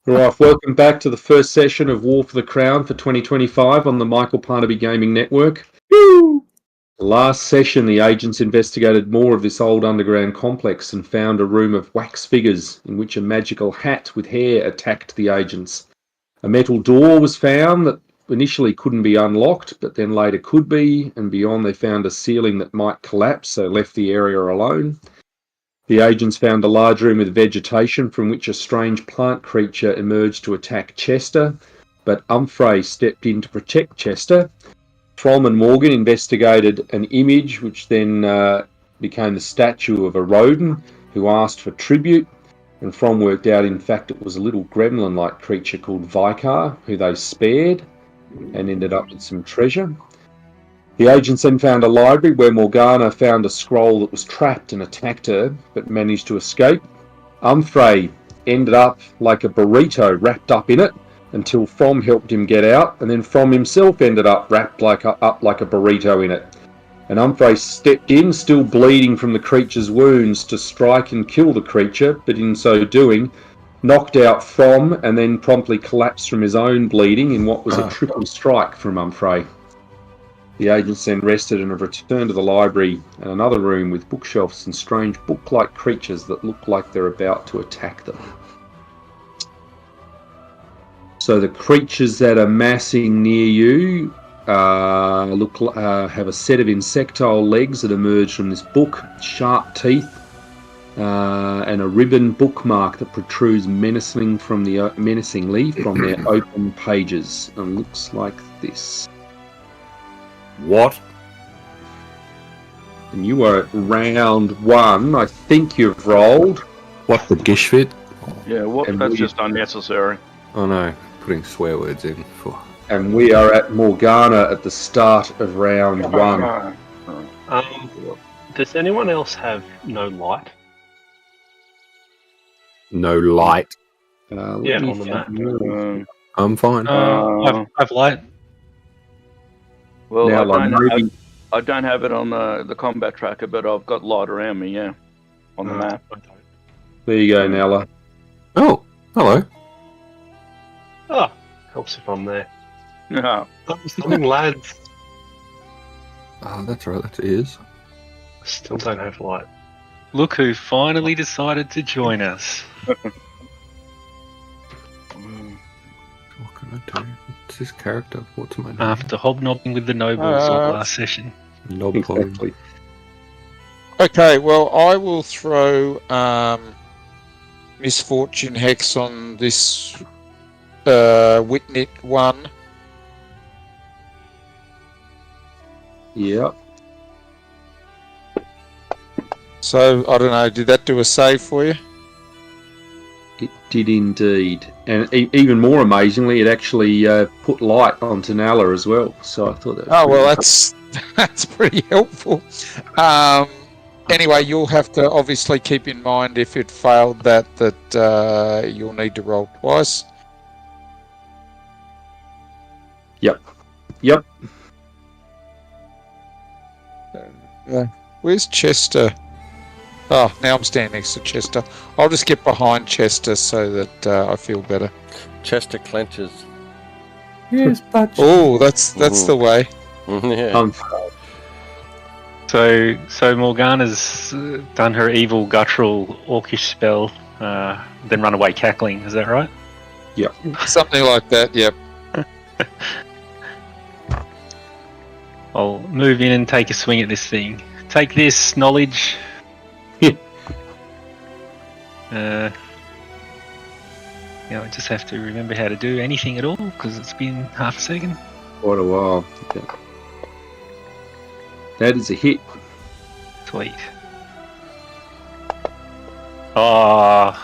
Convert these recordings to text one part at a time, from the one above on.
Right, welcome back to the first session of War for the Crown for 2025 on the Michael Parnaby Gaming Network. Woo! Last session, the agents investigated more of this old underground complex and found a room of wax figures in which a magical hat with hair attacked the agents. A metal door was found that initially couldn't be unlocked, but then later could be, and beyond they found a ceiling that might collapse, so left the area alone. The agents found a large room with vegetation from which a strange plant creature emerged to attack Chester, but Humphrey stepped in to protect Chester. From and Morgan investigated an image which then became the statue of a rodent who asked for tribute, and From worked out in fact it was a little gremlin-like creature called Vicar who they spared and ended up with some treasure. The agents then found a library where Morgana found a scroll that was trapped and attacked her, but managed to escape. Humphrey ended up like a burrito wrapped up in it until From helped him get out, and then From himself ended up wrapped like a burrito in it. And Humphrey stepped in, still bleeding from the creature's wounds, to strike and kill the creature, but in so doing, knocked out From and then promptly collapsed from his own bleeding in what was a triple strike from Humphrey. The agents then rested and have returned to the library and another room with bookshelves and strange book-like creatures that look like they're about to attack them. So the creatures that are massing near you have a set of insectile legs that emerge from this book, sharp teeth, and a ribbon bookmark that protrudes menacingly from their open pages and looks like this. What? And you are at round one. I think you've rolled. What, the gish fit? Yeah, that's just unnecessary. Oh no, putting swear words in for... And we are at Morgana at the start of round one. Does anyone else have no light? No light? On the map. I'm fine. I've light. Well, Now, I don't have it on the combat tracker, but I've got light around me, yeah, on the map. There you go, Nella. Oh, hello. Oh, helps if I'm there. Yeah. Something, lads. Oh, that's right, that is. I still don't have light. Look who finally decided to join us. What can I do? What's this character? What's my name? After hobnobbing with the nobles last session. Exactly. Okay, well, I will throw Misfortune Hex on this Witnit one. Yep. So, I don't know, did that do a save for you? It did indeed. And even more amazingly, it actually put light onto Nala as well. So I thought that was that's pretty helpful. Anyway, you'll have to obviously keep in mind if it failed that you'll need to roll twice. Yep. Where's Chester? Oh, now I'm standing next to Chester. I'll just get behind Chester so that I feel better. Chester clenches. Yes, but... Oh, that's the way. Yeah. So Morgana's done her evil guttural orcish spell, then run away cackling. Is that right? Yep. Something like that, yep. I'll move in and take a swing at this thing. Take this, knowledge. I just have to remember how to do anything at all because it's been half a second. Quite a while. Okay. That is a hit. Sweet. Oh,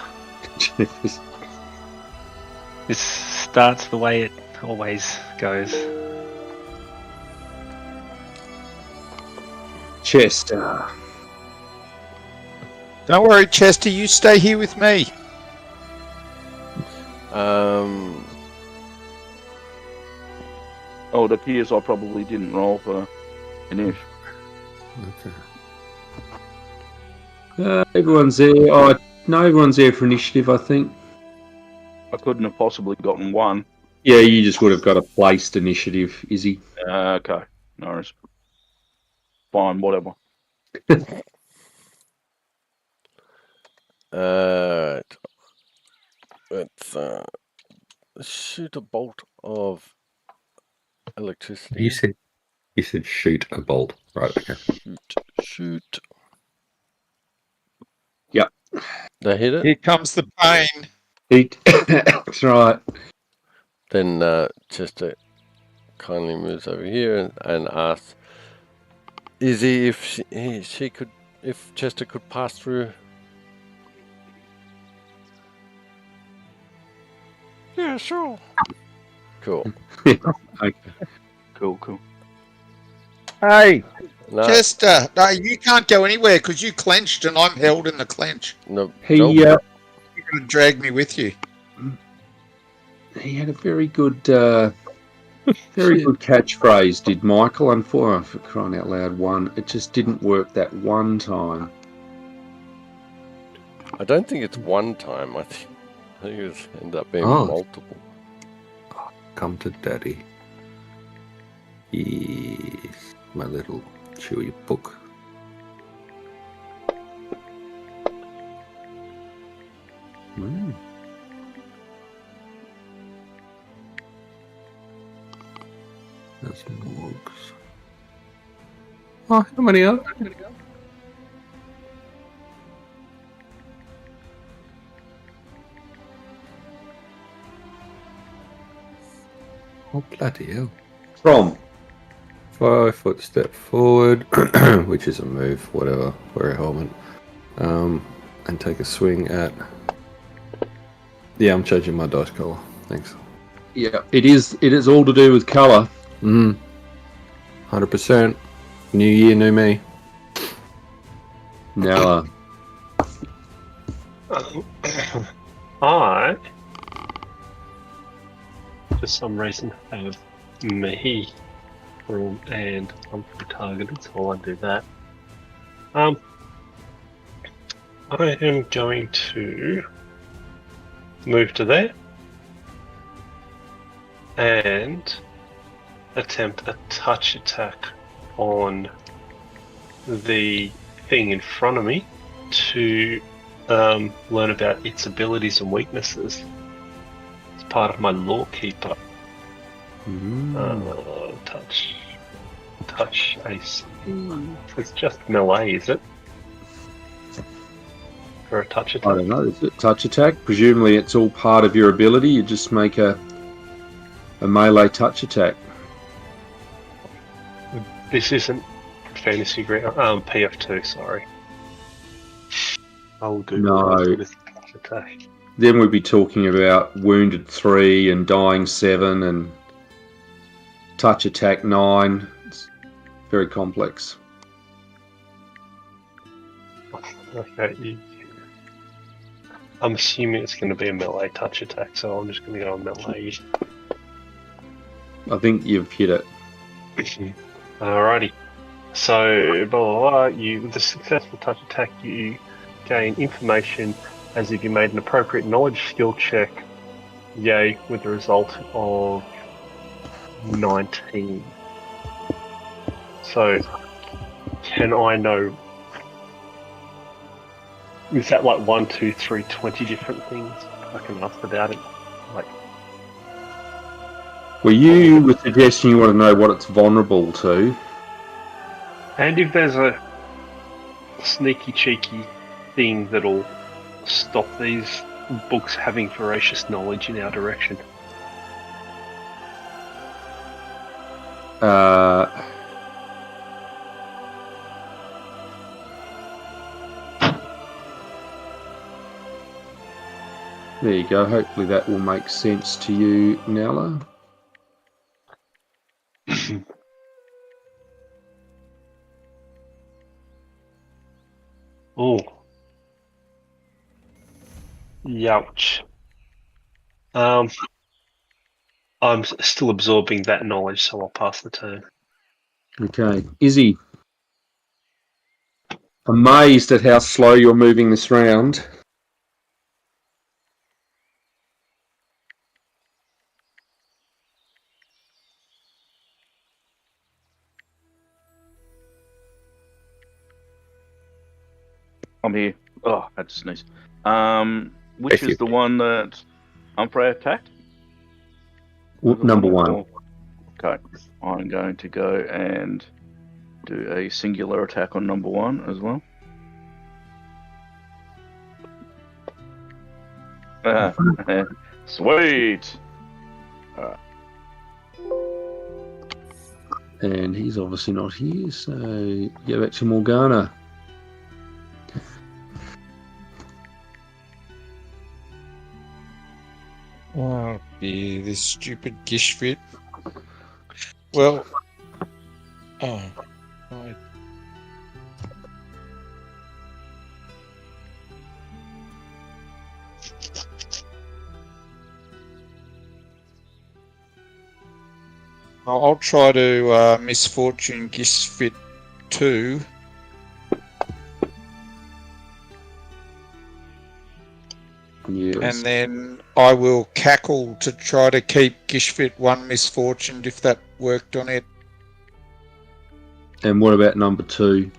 this starts the way it always goes. Chester. Don't worry, Chester, you stay here with me. Oh, it appears I probably didn't roll for Inish. Okay. Everyone's there. Oh, no, everyone's there for initiative, I think. I couldn't have possibly gotten one. Yeah, you just would have got a placed initiative, Izzy. Okay, no worries. Fine, whatever. Let's shoot a bolt of electricity. You said shoot a bolt. Right, okay. Shoot. Yep. They hit it. Here comes the pain. That's right. Then Chester kindly moves over here and asks Izzy if she could, if Chester could pass through. Yeah, sure. Cool. Okay. Cool. Hey, No, Chester, no, you can't go anywhere because you clenched and I'm held in the clench. no. He nope. You're going to drag me with you. he had a very good catchphrase, did Michael? And for crying out loud, one. It just didn't work that one time. I don't think it's one time. I think it's ended up being Oh. multiple. Come to daddy. Yes, my little chewy book. Mm. That's mugs. Oh, how many are there? Oh, bloody hell. From 5 foot step forward, which is a move, whatever, wear a helmet. And take a swing at... Yeah, I'm changing my dice colour. Thanks. yeah, it is all to do with colour. 100%. New year, new me. Now, I, for some reason, have me room and I'm targeted, so I'll do that. I am going to move to there and attempt a touch attack on the thing in front of me to learn about its abilities and weaknesses. It's part of my lore keeper. Touch AC. It's just melee, is it? For a touch I attack? don't know. Is it touch attack? Presumably, it's all part of your ability. You just make a melee touch attack. This isn't fantasy ground. PF2, sorry. I'll do No. this touch attack. Then we'd be talking about wounded 3 and dying 7 and touch attack 9. It's very complex. Okay. I'm assuming it's going to be a melee touch attack, so I'm just going to go on melee. I think you've hit it. Alrighty. So, blah, blah, blah. With the successful touch attack, you gain information as if you made an appropriate knowledge skill check, yay, with the result of 19. So, can I know... Is that like 1, 2, 3, 20 different things I can ask about it? Like, Well, you were suggesting you want to know what it's vulnerable to. and if there's a sneaky, cheeky thing that'll stop these books having voracious knowledge in our direction. There you go. Hopefully that will make sense to you, Nella. Oh. Youch. I'm still absorbing that knowledge, so I'll pass the turn. Okay. Izzy, amazed at how slow you're moving this round. I'm here. Oh, I had to sneeze. Which If you is the one that Humphrey attacked? Number one. Okay. I'm going to go and do a singular attack on number one as well. Sweet! And he's obviously not here, so go back to Morgana. Oh, dear, this stupid Gishfit. Well, right. I'll try to Misfortune Gishfit 2. Yes. And then I will cackle to try to keep Gishfit 1 misfortuned if that worked on it. And what about number 2?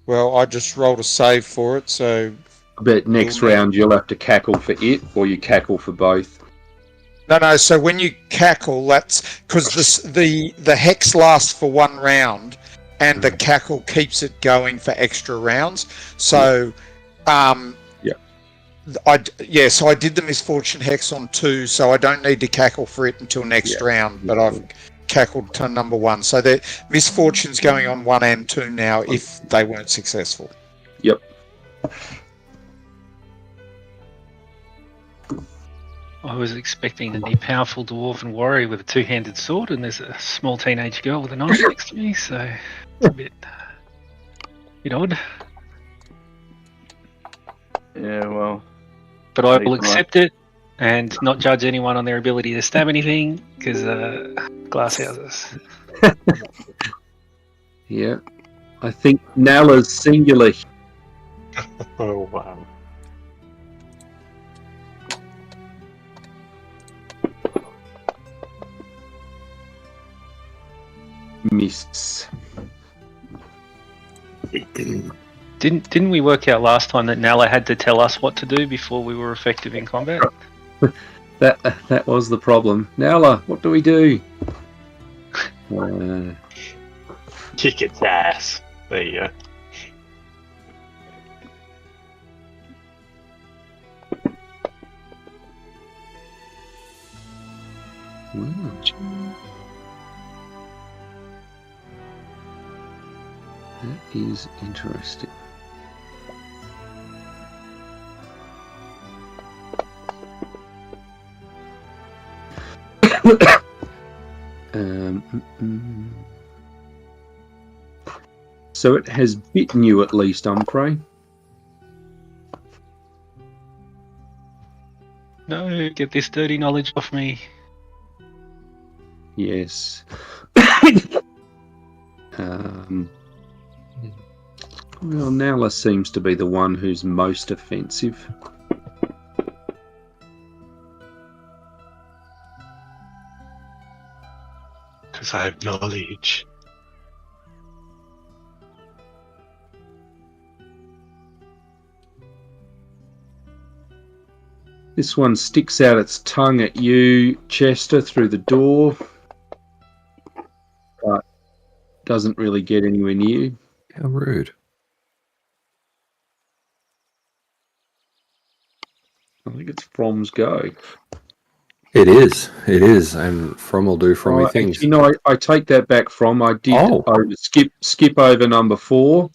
Well, I just rolled a save for it, so... I bet next round you'll have to cackle for it, or you cackle for both. No, so when you cackle, that's... Because the hex lasts for 1 round, and the cackle keeps it going for extra rounds. So, so I did the misfortune hex on 2, so I don't need to cackle for it until next round, but I've cackled to number 1. So the misfortune's going on 1 and 2 now if they weren't successful. Yep. I was expecting a powerful dwarven warrior with a 2-handed sword, and there's a small teenage girl with a knife next to me, so it's a bit odd. Yeah, well... But I will accept it and not judge anyone on their ability to stab anything, because glass houses. Yeah. I think Nala's singular. Oh, wow. Miss. Didn't we work out last time that Nala had to tell us what to do before we were effective in combat? That was the problem. Nala, what do we do? Kick its ass. There you go. That is interesting. So it has bitten you at least, Humphrey. No, get this dirty knowledge off me. Yes. Well, Nala seems to be the one who's most offensive. Because I have knowledge. This one sticks out its tongue at you, Chester, through the door, but doesn't really get anywhere near you. How rude. I think it's From's go. It is, and From will do Frommy things. You know, I take that back, From. I did skip over number 4,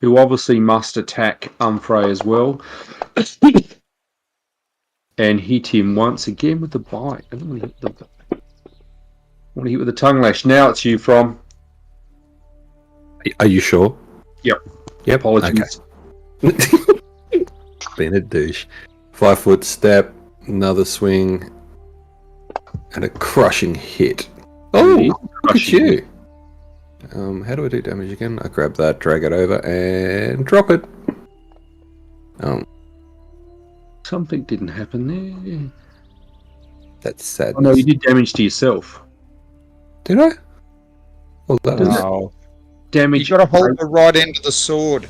who obviously must attack Humphrey as well, and hit him once again with the bite. I don't want to hit with the tongue lash. Now it's you, From. Are you sure? Yep. Apologies. Okay. Been a douche. 5-foot step, another swing, and a crushing hit. Oh, look at you. How do I do damage again? I grab that, drag it over, and drop it. Something didn't happen there. That's sad. Oh, no, you did damage to yourself. Did I? Well, that was... No. Damage. You got to hold the right end of the sword.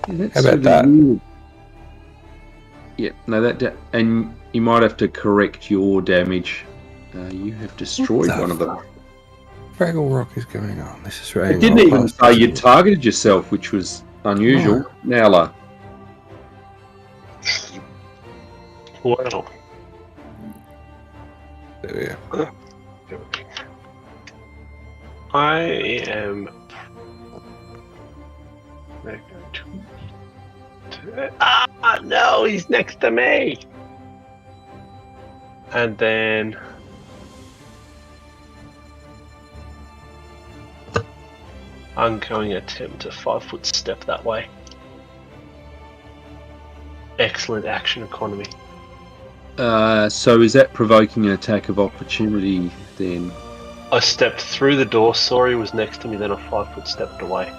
that's How about really that? weird. Yeah, no, and you might have to correct your damage. You have destroyed What the one of them. Fraggle Rock is going on. This is It hang didn't on, even past say you present. targeted yourself, which was unusual. Nowla. Well, There I am. Ah, no, he's next to me. And then I'm going to attempt a 5-foot step that way. Excellent action economy. So is that provoking an attack of opportunity then? I stepped through the door, saw he was next to me, then a 5-foot stepped away.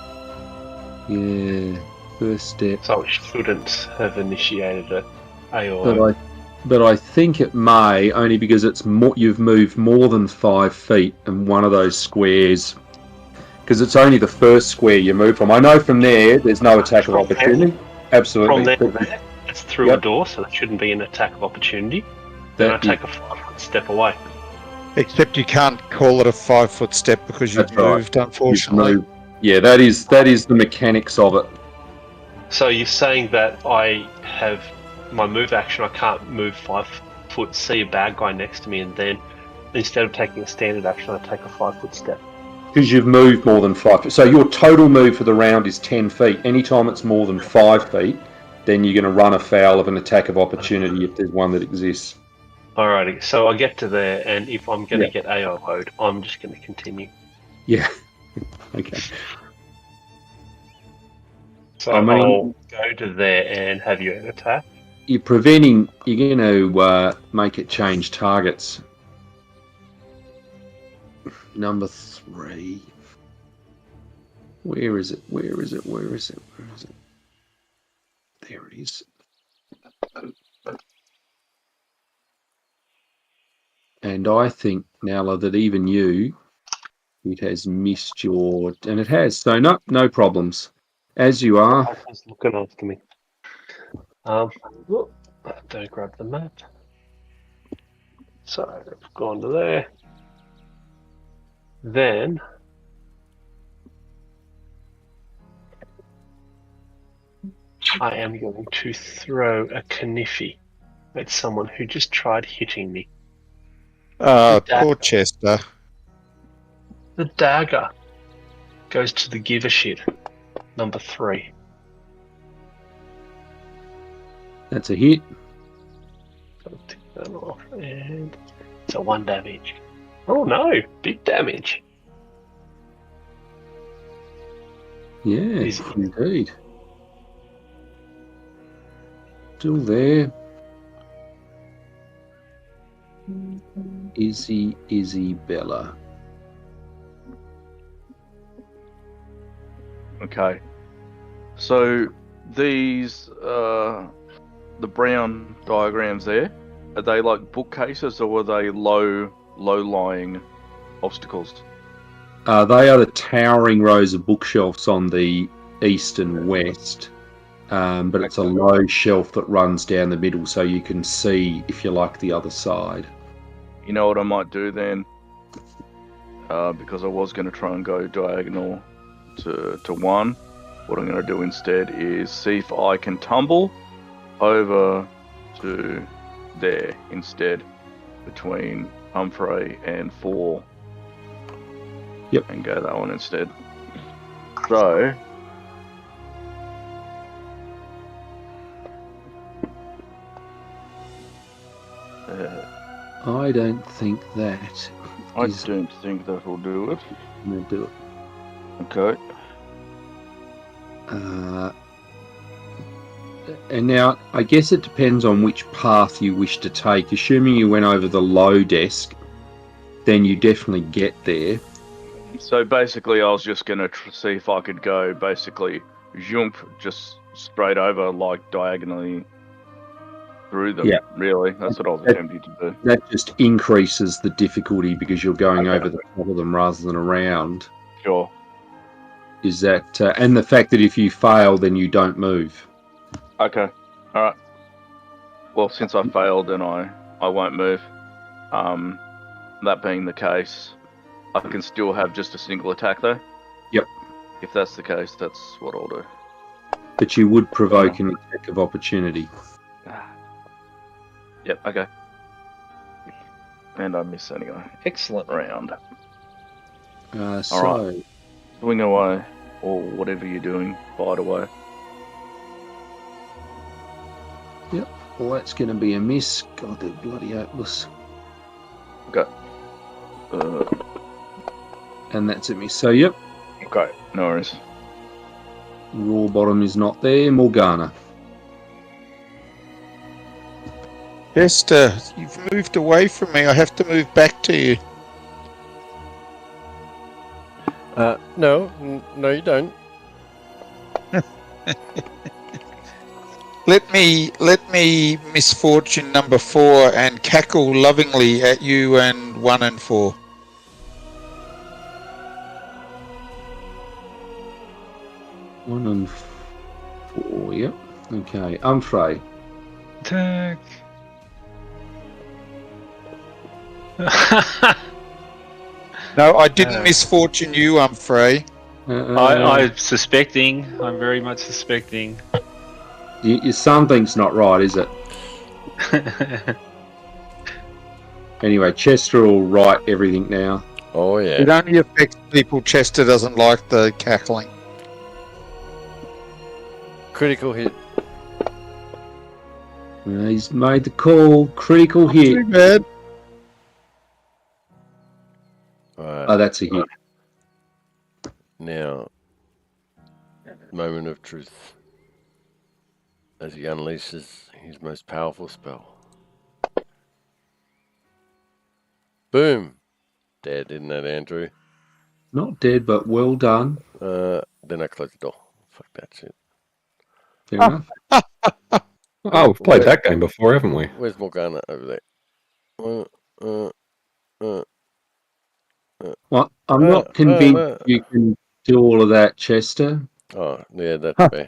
Yeah, first step. So I shouldn't have initiated a AOO. But I think it may, only because it's you've moved more than 5 feet and one of those squares, because it's only the first square you move from. I know from there's no attack of From opportunity. Absolutely. From there to there, it's through a door, so that shouldn't be an attack of opportunity. Then I take a 5-foot step away. Except you can't call it a 5-foot step because you've That's right. moved, unfortunately. You've moved. Yeah, that is the mechanics of it. So you're saying that I have my move action, I can't move 5 foot, see a bad guy next to me, and then instead of taking a standard action, I take a 5-foot step. Because you've moved more than 5 feet. So your total move for the round is 10 feet. Anytime it's more than 5 feet, then you're going to run afoul of an attack of opportunity if there's one that exists. Alrighty, so I get to there, and if I'm going to get AO'd, I'm just going to continue. Yeah. Okay. So I'll go to there and have you an attack. You're going to make it change targets. Number 3. Where is it? There it is. And I think, Nala, that even it has missed and it has. So no problems. As you are. It's looking after me. Don't grab the map. So I've gone to there. Then I am going to throw a Kniffy at someone who just tried hitting me. Poor Chester. The dagger goes to the give a shit, number 3. That's a hit. I'll take that off, and it's a 1 damage. Oh no, big damage. Yeah, indeed. Still there. Izzy Bella. Okay. So these the brown diagrams there, are they like bookcases or are they low-lying obstacles? They are the towering rows of bookshelves on the east and west, but it's a low shelf that runs down the middle, so you can see, if you like, the other side. You know what I might do then? Because I was going to try and go diagonal to 1. What I'm going to do instead is see if I can tumble over to there instead, between Humphrey and 4. Yep. And go that one instead. So I don't think that. I don't think that will do it. I'm going to do it. Okay. And now, I guess it depends on which path you wish to take. Assuming you went over the low desk, then you definitely get there. So basically, I was just going to see if I could go basically jump just straight over, like diagonally through them. Yeah. Really, that's what I was attempting to do. That just increases the difficulty because you're going over the top of them rather than around. Sure. is that, and the fact that if you fail, then you don't move. Okay. All right. Well, since I failed, then I won't move. That being the case, I can still have just a single attack, though? Yep. If that's the case, that's what I'll do. But you would provoke an attack of opportunity. Yep, okay. And I miss anyway. Excellent round. So, Swing away, or whatever you're doing, bite away. yep. Well, that's going to be a miss. God, they're bloody hopeless. Okay. And that's a miss. So, yep. Okay, no worries. Raw bottom is not there. Morgana. Chester, you've moved away from me. I have to move back to you. No, you don't. Let me misfortune number 4 and cackle lovingly at you and 1 and 4. One and 4, yep. Okay, Umfrey. Attack. No, I didn't misfortune you, Humphrey. I'm suspecting. I'm very much suspecting. Something's not right, is it? Anyway, Chester will write everything now. Oh, yeah. It only affects people Chester doesn't like the cackling. Critical hit. He's made the call. Critical hit. Too bad. Oh, that's a hit. Now, moment of truth. As he unleashes his most powerful spell. Boom! Dead, isn't that, Andrew? Not dead, but well done. Then I close the door. Fuck that shit. Fair enough. Oh, we've played that game before, haven't we? Where's Morgana over there? Well, I'm not convinced you can do all of that, Chester. Oh, yeah, that's fair.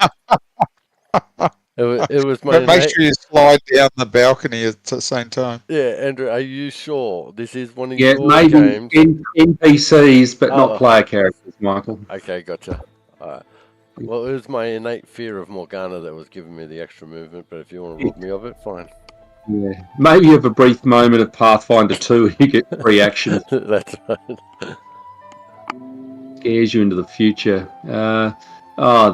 It was my But make sure you slide down the balcony at the same time. Yeah, Andrew, are you sure this is one of Yeah, your maybe games? NPCs, but not player characters, Michael. Okay, gotcha. Well, it was my innate fear of Morgana that was giving me the extra movement, but if you want to rob me of it, fine. Yeah, maybe you have a brief moment of Pathfinder 2 and you get free action. That's right. Scares you into the future.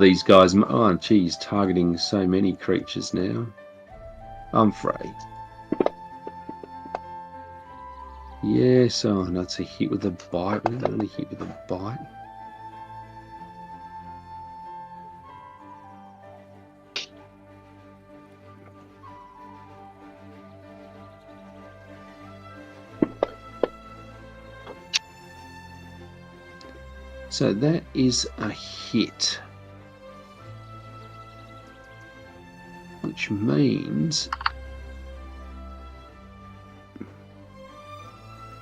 These guys. Oh, geez, targeting so many creatures now. I'm afraid. Yes, oh, no, it's a hit with a bite. We don't really hit with a bite. So that is a hit. Which means...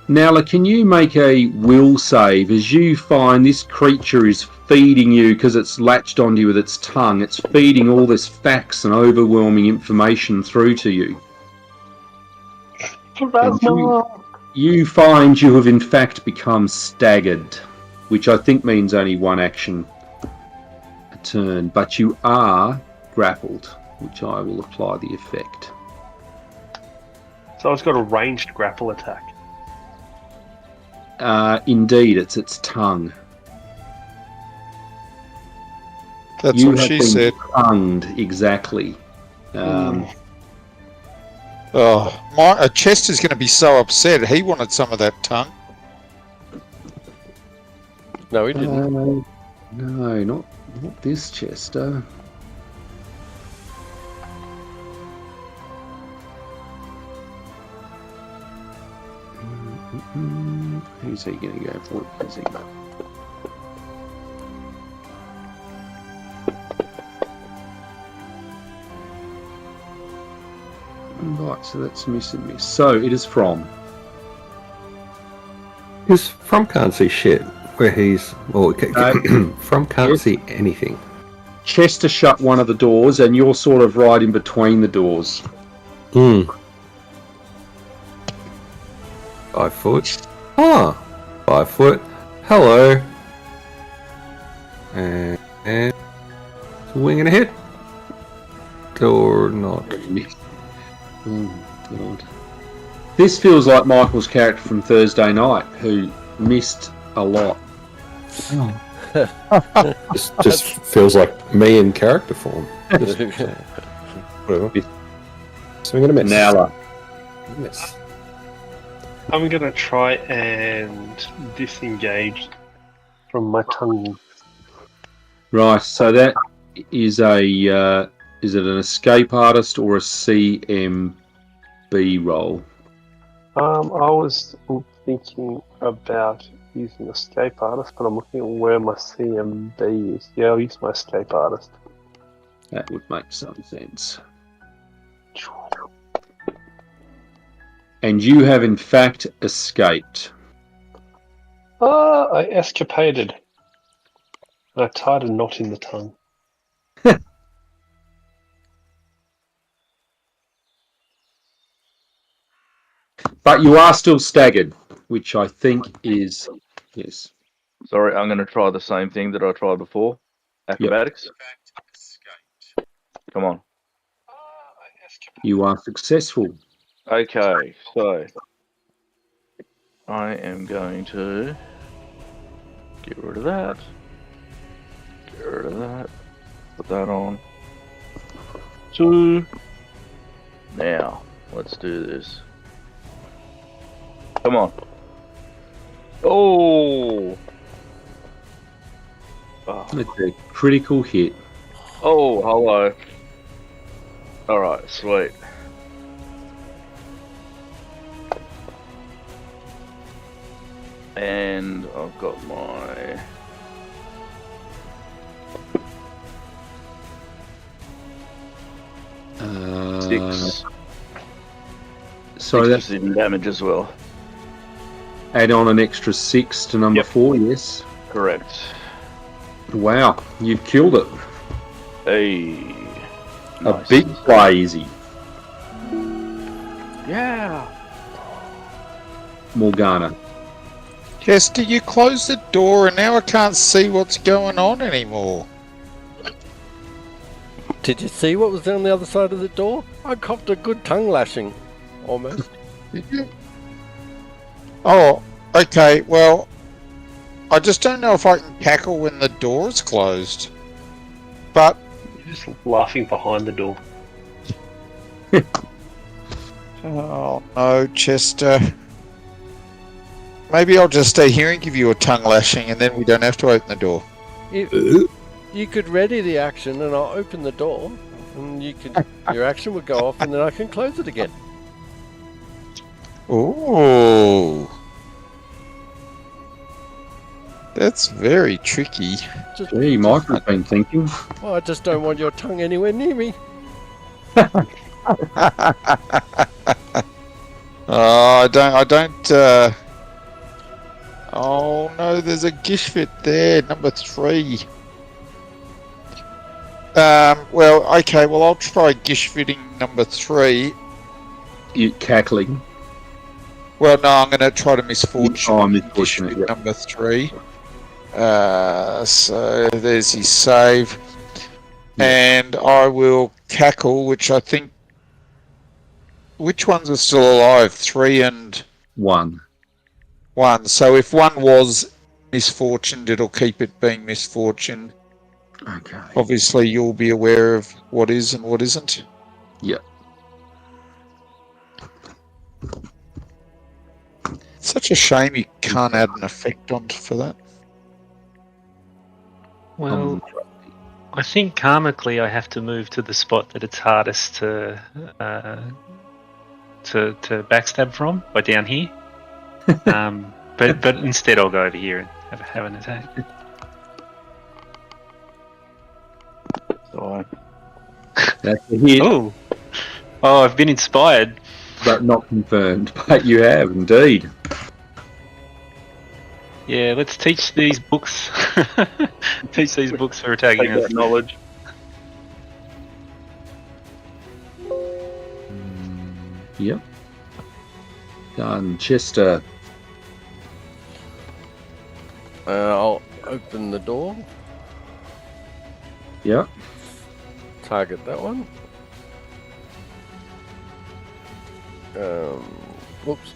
Nala, can you make a will save as you find this creature is feeding you because it's latched onto you with its tongue. It's feeding all this facts and overwhelming information through to you. You find you have in fact become staggered, which I think means only one action a turn, but you are grappled, which I will apply the effect. So it's got a ranged grapple attack. Indeed, it's its tongue. That's You what have she been said. tongued, exactly. Chester's going to be so upset. He wanted some of that tongue. No, he didn't. No, not this Chester. Who's he going to go for? Who's he? Right, so that's miss and miss. So it is from. Because From can't see shit. where he's... Well, from can't Yes. see anything. Chester shut one of the doors, and you're sort of right in between the doors. 5 foot. 5 foot. Hello. And swing and a hit. Or not. Oh, God. This feels like Michael's character from Thursday night, who missed a lot. Just feels like me in character form. Just, whatever. Swing and a miss. Nala. Miss. I'm gonna try and disengage from my tongue. Right, so that is a... is it an escape artist or a CMB role? I was thinking about using escape artist, but I'm looking at where my CMB is. Yeah, I'll use my escape artist. That would make some sense. And you have in fact escaped. I escapaded. I tied a knot in the tongue. But you are still staggered, which I think is... Yes. Sorry, I'm going to try the same thing that I tried before. Acrobatics. Come on. You are successful. Okay, so I am going to get rid of that. Get rid of that. Put that on. 2. Now, let's do this. Come on. Oh! It's a critical hit. Oh, hello. Alright, sweet. And I've got my... Uh, 6. So 6 that's precision damage as well. add on an extra 6 to number 4, yes. Correct. Wow, you've killed it. Hey. A big play, Izzy. Yeah. Morgana. Chester, you closed the door and now I can't see what's going on anymore. Did you see what was down the other side of the door? I copped a good tongue lashing. Almost. Did you? Oh, okay, well, I just don't know if I can cackle when the door's closed. But... You're just laughing behind the door. Oh, no, Chester. Maybe I'll just stay here and give you a tongue lashing and then we don't have to open the door. You could ready the action and I'll open the door and your action would go off and then I can close it again. Ooh. That's very tricky. Gee, Michael's been thinking. Well, I just don't want your tongue anywhere near me. Oh, I don't, Oh no, there's a Gishfit there, number 3. Well, okay, well I'll try Gishfitting number 3. You cackling. Well, no, I'm going to try to misfortune. Oh, misfortune, Gishfit yeah. number 3. So there's his save. Yeah. And I will cackle, which I think... Which ones are still alive? 3 and... 1. 1. So if 1 was misfortuned, it'll keep it being misfortune. Okay. Obviously, you'll be aware of what is and what isn't. Yep. Such a shame you can't add an effect on for that. Well, I think karmically I have to move to the spot that it's hardest to backstab from, by down here. But instead I'll go over here and have an attack. So That's a hit, Oh, I've been inspired. but not confirmed. But you have, indeed. Yeah, let's teach these books. Teach these books for attacking Take us. that knowledge. Yep. Done. Chester. I'll open the door. Yep. Target that one. Whoops.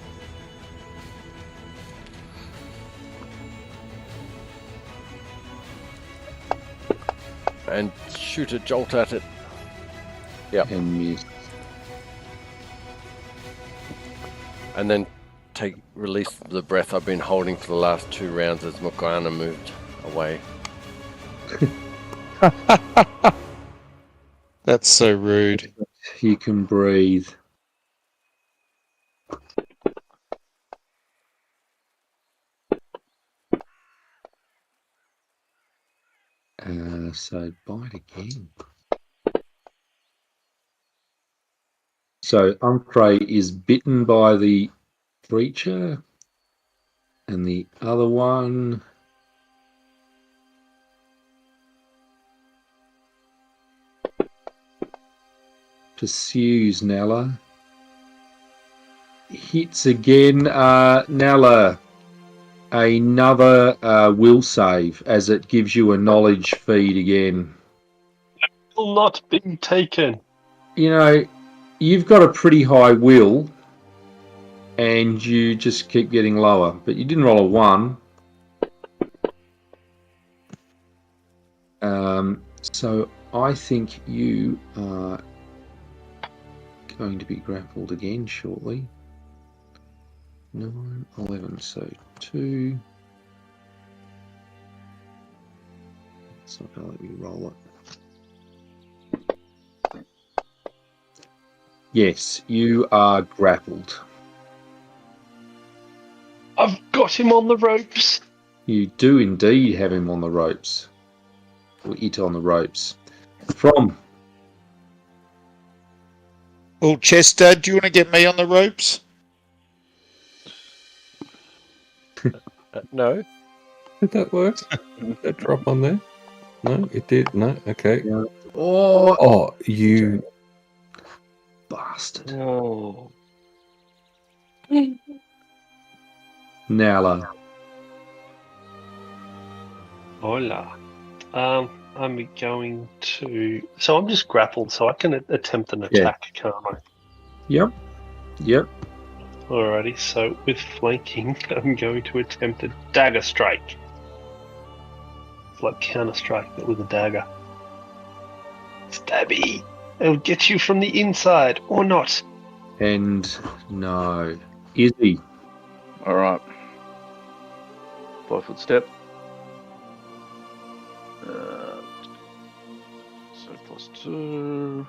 And shoot a jolt at it. Yep. And miss. And then release the breath I've been holding for the last 2 rounds as Morgana moved away. That's so rude. You can breathe. So bite again. So Umphrey is bitten by the breacher, and the other one pursues Nala. Hits again. Nala, another will save as it gives you a knowledge feed again. Will not be taken. You know, you've got a pretty high will, and you just keep getting lower. But you didn't roll a 1. So I think you are going to be grappled again shortly. 9, 11, so 2. It's not going to let me roll it. Yes, you are grappled. I've got him on the ropes. You do indeed have him on the ropes. Or it on the ropes. From. Well, Chester, do you want to get me on the ropes? No. Did that work? Did that drop on there? No, it did. No, okay. Yeah. Oh, Oh, you bastard. Oh. Nala. Hola. I'm going to. So I'm just grappled, so I can attempt an attack, can't I? Yep. Yep. Alrighty, so with flanking, I'm going to attempt a dagger strike. It's like Counter Strike, but with a dagger. Stabby! It'll get you from the inside, or not. And no. Izzy. Alright. 5-foot step. So +2.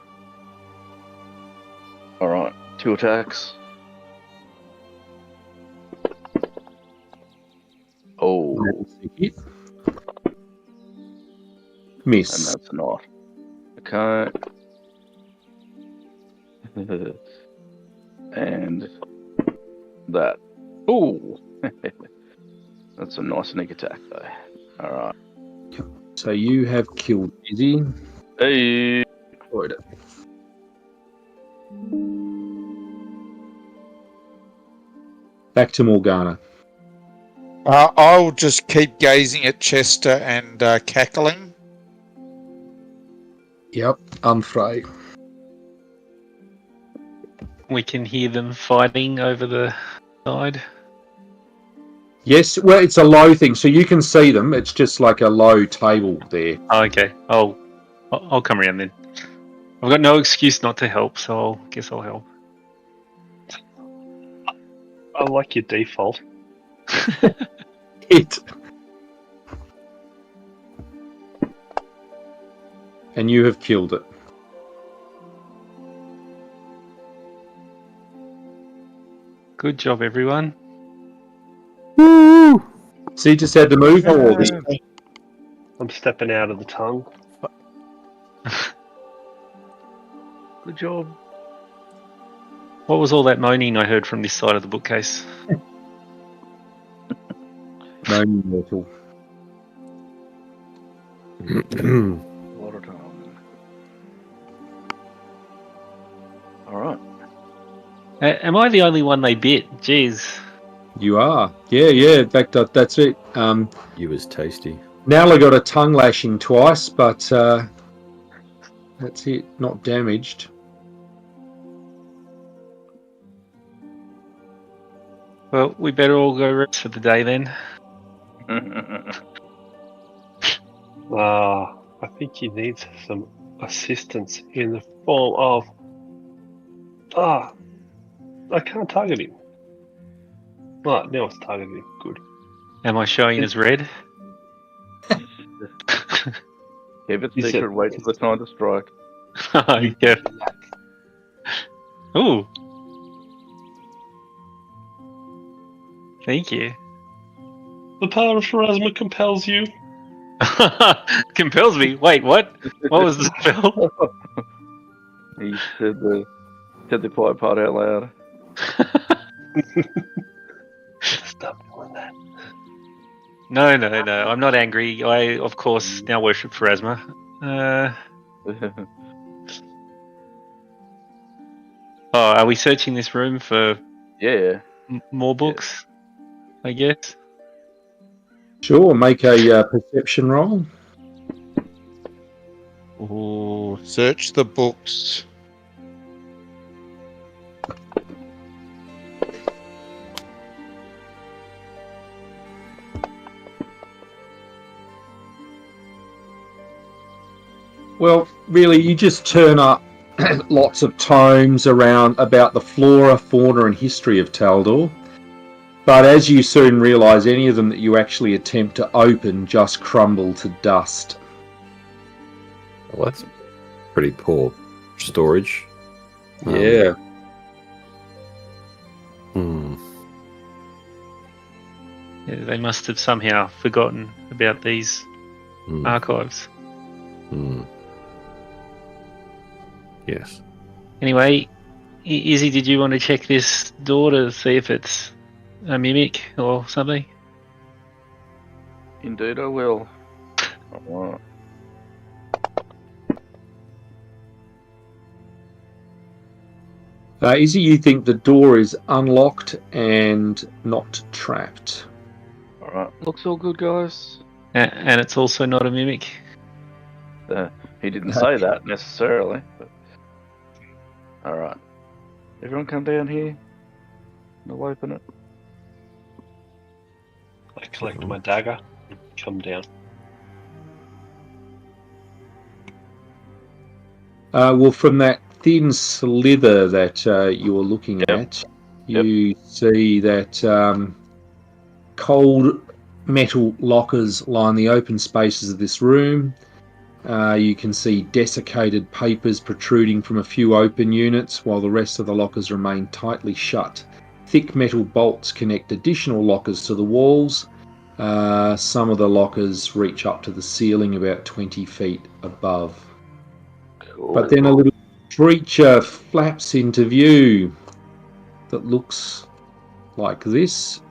Alright, 2 attacks. Oh, Hit. and Miss. that's not. Okay. And that. Ooh! That's a nice sneak attack, though. Alright. So you have killed Izzy. Hey! Destroyed it. Back to Morgana. I'll just keep gazing at Chester and cackling. Yep. Umphrey. We can hear them fighting over the side. Yes, well, it's a low thing, so you can see them. It's just like a low table there. Oh, okay. I'll come around then. I've got no excuse not to help, so I guess I'll help. I like your default. Hit. And you have killed it. Good job, everyone. Woo! So you just had to move all this. I'm stepping out of the tongue. Good job. What was all that moaning I heard from this side of the bookcase? No metal. A lot of time. All right. Am I the only one they bit? Jeez. You are. Yeah. In fact, that's it. You was tasty. Nala got a tongue lashing twice, but that's it. Not damaged. Well, we better all go rest for the day then. I think he needs some assistance in the form of. I can't target him. Right, now it's targeted him. Good. Am I showing as red? Keep it You said- secret. Wait till the time to strike. Yeah. Ooh. Thank you. The power of Pharasma compels you. Compels me. Wait, what? What was the spell? He said the quiet part out loud. Stop doing that. No. I'm not angry. I, of course, now worship Pharasma. Are we searching this room for Yeah. more books? I guess. Sure. Make a perception roll. Ooh, search the books. Well, really, you just turn up lots of tomes around about the flora, fauna, and history of Taldor. But as you soon realise, any of them that you actually attempt to open just crumble to dust. Well, that's pretty poor storage. Yeah. Yeah, they must have somehow forgotten about these archives. Yes. Anyway, Izzy, did you want to check this door to see if it's a mimic or something? Indeed, I will. Alright. Izzy, you think the door is unlocked and not trapped. Alright. Looks all good, guys. And it's also not a mimic. He didn't say that necessarily. But... Alright. Everyone come down here. I'll open it. I collect my dagger and come down. Well, from that thin slither that you were looking at, you see that cold metal lockers line the open spaces of this room. You can see desiccated papers protruding from a few open units, while the rest of the lockers remain tightly shut. Thick metal bolts connect additional lockers to the walls. Some of the lockers reach up to the ceiling about 20 feet above. Cool. But then a little creature flaps into view that looks like this.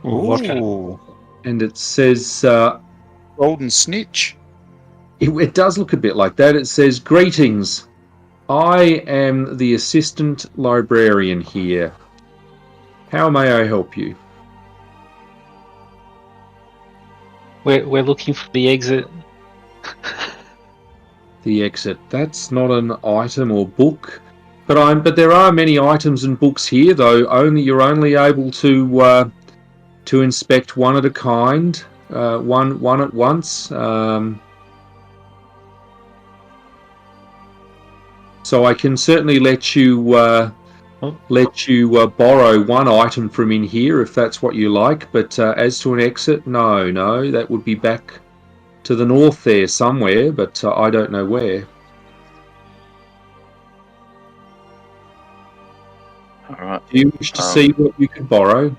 Ooh, And it says... golden snitch. It does look a bit like that. It says, "Greetings. I am the assistant librarian here. How may I help you?" We're looking for the exit. The exit. That's not an item or book, but there are many items and books here. Though you're only able to inspect one at a kind, one at once. So I can certainly let you borrow one item from in here if that's what you like. But as to an exit, no, that would be back to the north there somewhere, but I don't know where. Alright. Do you wish to see what you could borrow?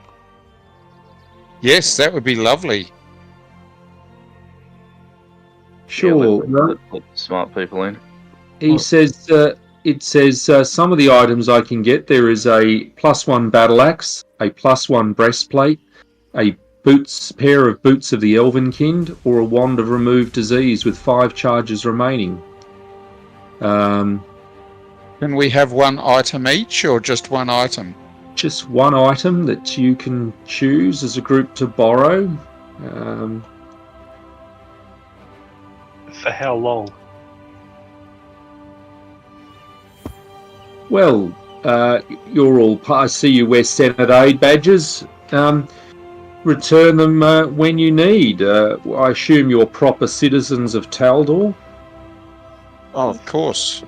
Yes, that would be lovely. Sure. Let smart people in. He says, it says some of the items I can get. There is a +1 battle axe, a +1 breastplate, a pair of boots of the Elvenkind, or a wand of remove disease with 5 charges remaining. Can we have one item each, or just one item? Just one item that you can choose as a group to borrow. For how long? Well, you're all. I see you wear Senate aid badges. Return them when you need. I assume you're proper citizens of Taldor. Oh, of course.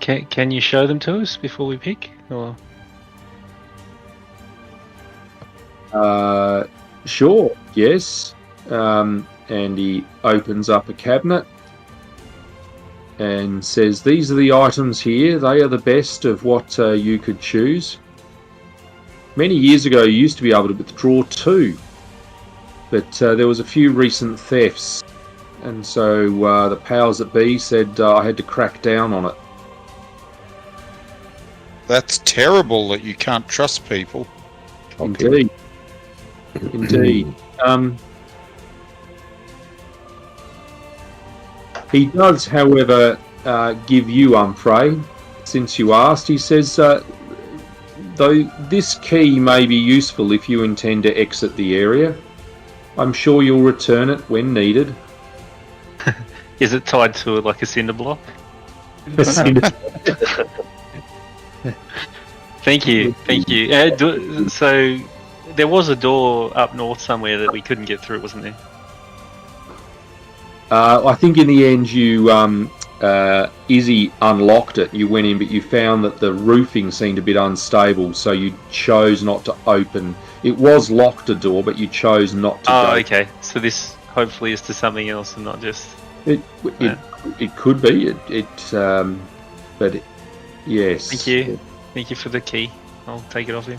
Can you show them to us before we pick? Or Sure. Yes. And he opens up a cabinet and says, "These are the items here. They are the best of what you could choose. Many years ago, you used to be able to withdraw 2, but there was a few recent thefts, and so the powers that be said I had to crack down on it." That's terrible that you can't trust people. Indeed. Indeed. He does, however, give you Umfrey, since you asked. He says, though this key may be useful if you intend to exit the area, I'm sure you'll return it when needed. is it tied to like a cinder block? Thank you. So there was a door up north somewhere that we couldn't get through, wasn't there? I think in the end you, Izzy unlocked it. You went in, but you found that the roofing seemed a bit unstable, so you chose not to open. It was locked, a door, but you chose not to go. Okay. So this hopefully is to something else and not just... It could be. But yes. Thank you. Thank you for the key. I'll take it off him.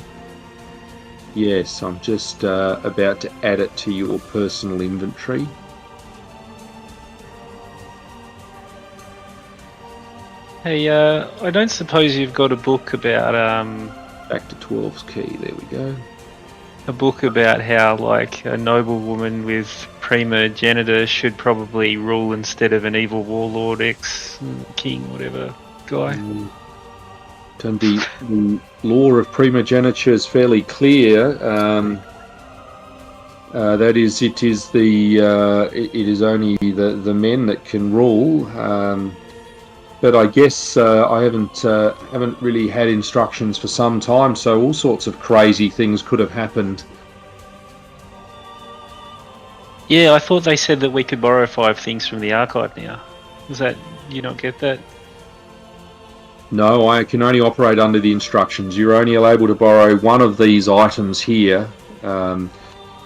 Yes, I'm just about to add it to your personal inventory. Hey, I don't suppose you've got a book about Back to 12's key. There we go. a book about how like a noblewoman with primogeniture should probably rule instead of an evil warlord, ex-king, whatever guy. And the law of primogeniture is fairly clear. That is, it is only the men that can rule. But I guess I haven't really had instructions for some time, so all sorts of crazy things could have happened. Yeah, I thought they said that we could borrow 5 things from the archive now. Was that, you not get that? No, I can only operate under the instructions. You're only able to borrow one of these items here.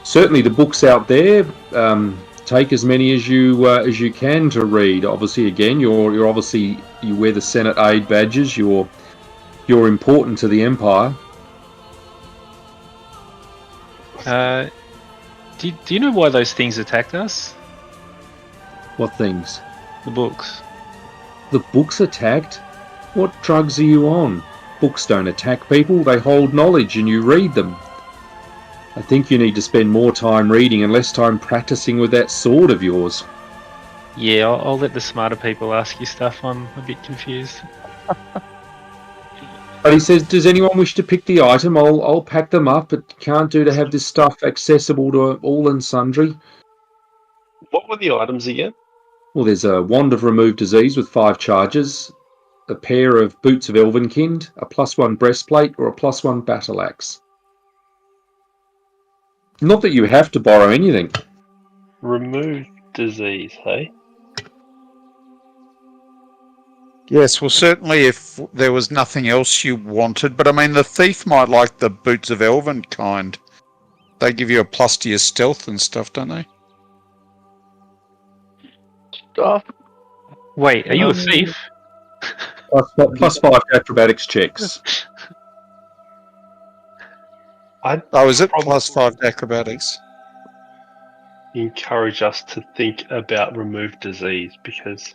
Certainly the books out there, take as many as you can to read. Obviously, again, you're obviously, you wear the Senate aid badges. You're important to the Empire. Do you know why those things attacked us? What things? The books. The books attacked? What drugs are you on? Books don't attack people. They hold knowledge, and you read them. I think you need to spend more time reading and less time practicing with that sword of yours. Yeah, I'll let the smarter people ask you stuff. I'm a bit confused. But he says, does anyone wish to pick the item? I'll pack them up, but can't do to have this stuff accessible to all and sundry. What were the items again? Well, there's a wand of remove disease with 5 charges, a pair of boots of Elvenkind, a +1 breastplate, or a +1 battle axe. Not that you have to borrow anything. Remove disease, hey? Yes, well, certainly if there was nothing else you wanted, but I mean, the thief might like the boots of Elvenkind. They give you a plus to your stealth and stuff, don't they? Stuff. Wait, are you a thief? +5 acrobatics checks. Oh, is it +5 acrobatics? Encourage us to think about remove disease, because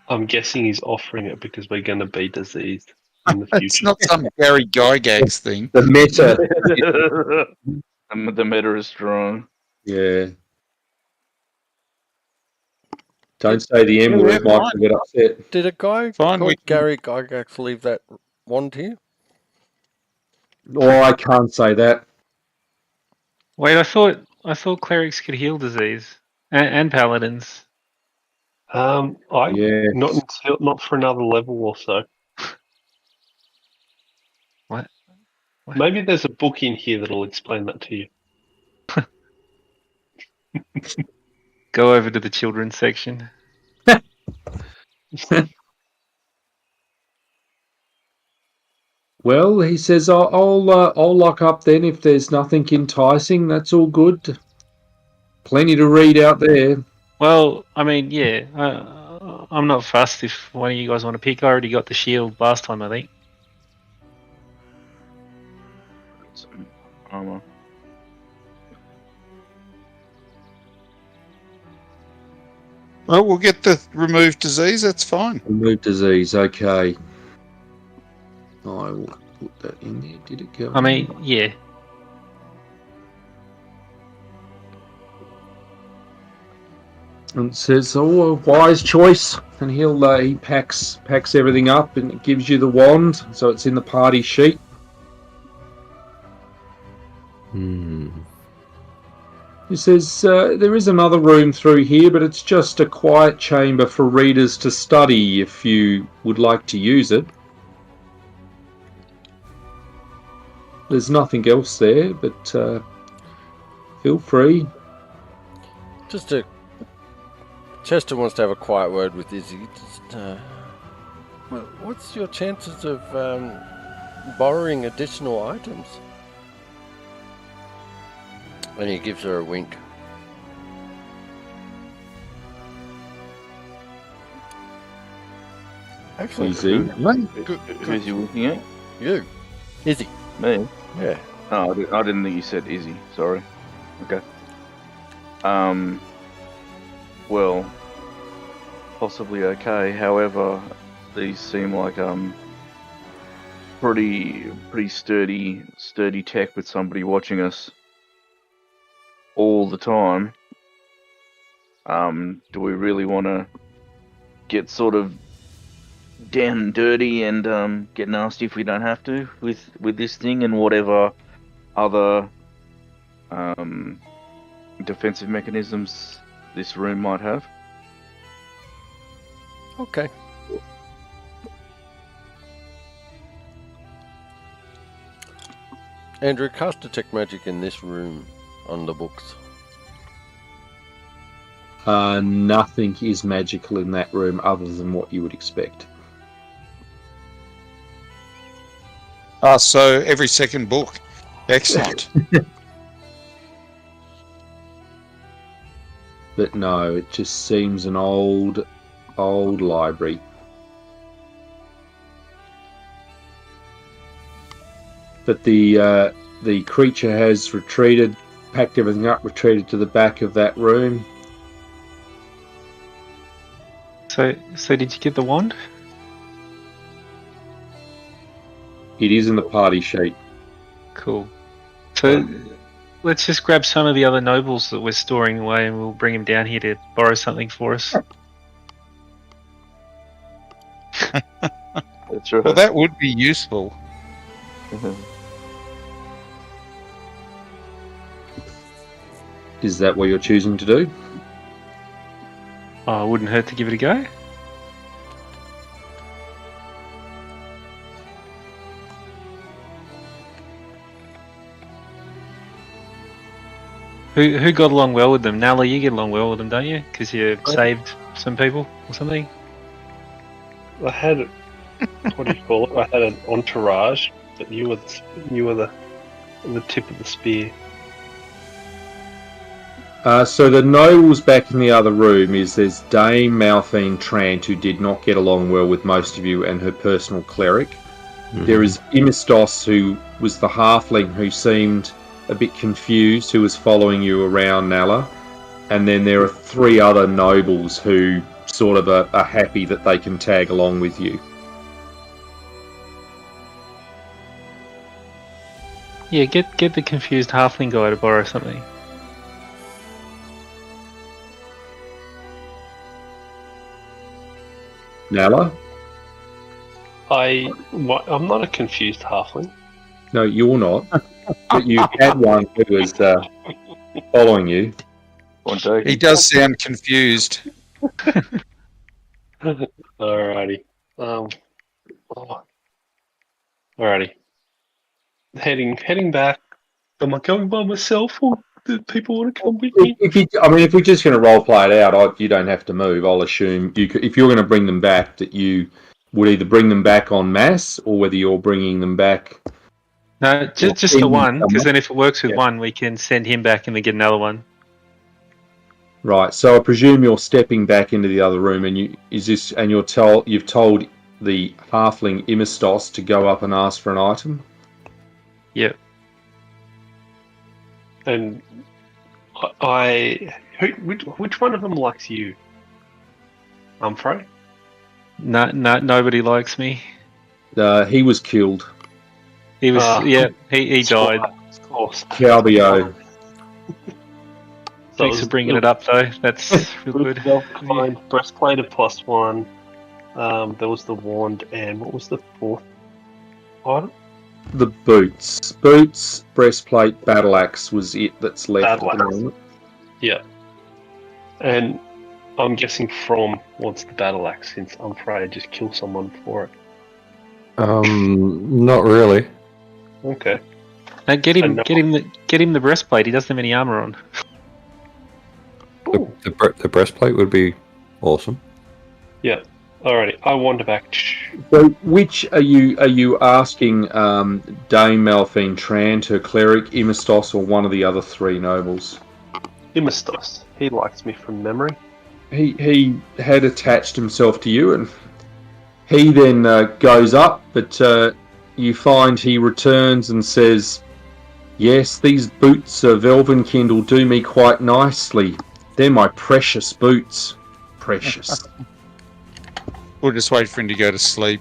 I'm guessing he's offering it because we're going to be diseased. in the It's future. not some Gary Gygax thing. The meta. The meta is strong. Yeah. Don't say the M Yeah, word, Mike fine. will get upset. Did a guy Fine, we called can- Gary Gygax leave that wand here? Oh, I can't say that. Wait, I thought clerics could heal disease and paladins. Yeah. Not for another level or so. What? Maybe there's a book in here that'll explain that to you. Go over to the children's section. Well, he says, I'll lock up then if there's nothing enticing. That's all good. Plenty to read out there. Well, I mean, yeah, I'm not fussed if one of you guys want to pick. I already got the shield last time, I think. Some armor. Well, we'll get the remove disease. That's fine. Remove disease, okay. I will put that in there. Did it go? I mean, yeah. And it says, "Oh, a wise choice." And he packs everything up and it gives you the wand, so it's in the party sheet. He says, "There is another room through here, but it's just a quiet chamber for readers to study if you would like to use it. There's nothing else there, but feel free." Chester wants to have a quiet word with Izzy. What's your chances of borrowing additional items? And he gives her a wink. Excellent. Easy. Who's he looking at? You. Izzy. Me? Yeah. Oh, I didn't think you said Izzy. Sorry. Okay. Well, possibly okay. However, these seem like pretty sturdy tech with somebody watching us all the time. Do we really want to get sort of down and dirty and get nasty if we don't have to with this thing and whatever other defensive mechanisms this room might have? Okay. Andrew, cast detect magic in this room on the books. Nothing is magical in that room other than what you would expect. So every second book. Excellent. But no, it just seems an old library. But the creature has retreated, packed everything up, retreated to the back of that room. So did you get the wand? It is in the party sheet. Cool. So let's just grab some of the other nobles that we're storing away and we'll bring them down here to borrow something for us. That's right. Well, that would be useful. Is that what you're choosing to do? Oh, it wouldn't hurt to give it a go. Who got along well with them? Nala, you get along well with them, don't you? Because you saved some people or something? I had, what do you call it? I had an entourage, but you were the tip of the spear. So the nobles back in the other room there's Dame Malphine Trant, who did not get along well with most of you, and her personal cleric. There is Imistos, who was the halfling who seemed a bit confused, who was following you around, Nala. And then there are 3 other nobles who sort of are happy that they can tag along with you. Yeah, get the confused halfling guy to borrow something. Nala? I'm not a confused halfling. No, you're not. But you had one who was following you. He does sound confused. Alrighty. Alrighty. Heading back. Am I going by myself, or do people want to come with me? If we're just going to role play it out, you don't have to move. I'll assume if you're going to bring them back, that you would either bring them back en masse, or whether you're bringing them back. No, just the one, because then if it works with Yeah. one, we can send him back and then get another one. Right. So I presume you're stepping back into the other room, and you've told the halfling Imistos to go up and ask for an item. Yep. And which one of them likes you? Humphrey? No, nobody likes me. He was killed. He was, he died. Of course. Calbio. Thanks for bringing it up, though. That's real good. Fine. Breastplate of +1. There was the wand, and what was the fourth item? The boots, breastplate, battle axe was it that's left. Battle at the axe. moment. Yeah. And I'm guessing From wants the battle axe, since I'm afraid to just kill someone for it. Not really. Okay. Now get him the breastplate. He doesn't have any armor on. The breastplate would be awesome. Yeah. Alrighty. I wander back. So, which are you asking? Dame Malphine Tran, her cleric, Imistos, or one of the other three nobles? Imistos. He likes me from memory. He had attached himself to you, and he then goes up, but you find he returns and says, "Yes, these boots of Elvenkindle do me quite nicely. They're my precious boots. Precious." We'll just wait for him to go to sleep.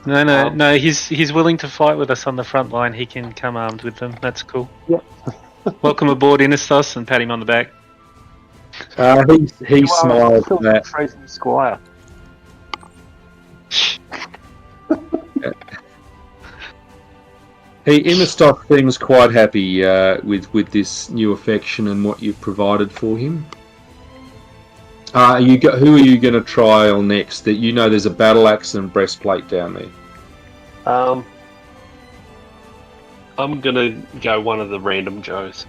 No. He's willing to fight with us on the front line. He can come armed with them. That's cool. Yeah. Welcome aboard, Inistos, and pat him on the back. He smiles at that. Tracy Squire. Imistos seems quite happy with this new affection and what you've provided for him. Who are you going to trial next? That you know there's a battle axe and breastplate down there. I'm gonna go one of the random Joes.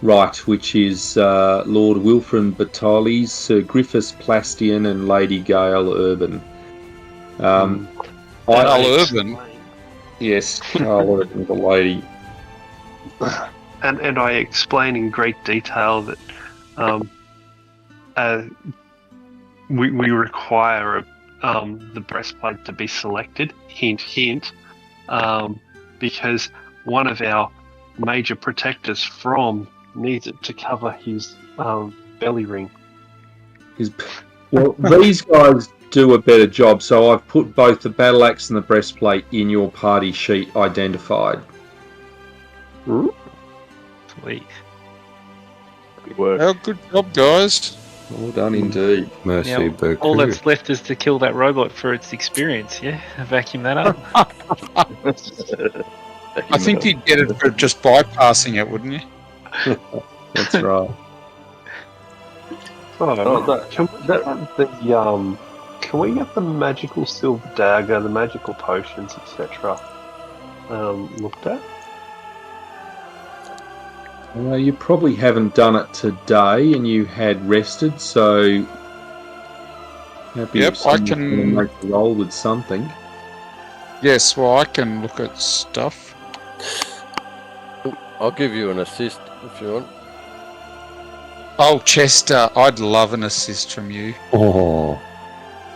Right, which is Lord Wilfred Batalis, Sir Griffiths Plastian, and Lady Gail Urban. Urban? Yes, Gail Urban, the lady. And I explain in great detail that we require the breastplate to be selected. Hint, hint. Because one of our major protectors from needs it to cover his belly ring. Well, these guys do a better job, so I've put both the battle axe and the breastplate in your party sheet identified. Sweet. Good work. Oh, good job, guys. Well done indeed. Mercy, Now, Berku. all that's left is to kill that robot for its experience, yeah? Vacuum that up. I think you'd get it for just bypassing it, wouldn't you? That's right. Can we get the magical silver dagger, the magical potions, etc. Looked at? You probably haven't done it today, and you had rested, so happy Yep, if someone's I can- gonna make a roll with something. Yes, well, I can look at stuff. I'll give you an assist if you want. Oh, Chester, I'd love an assist from you. Oh,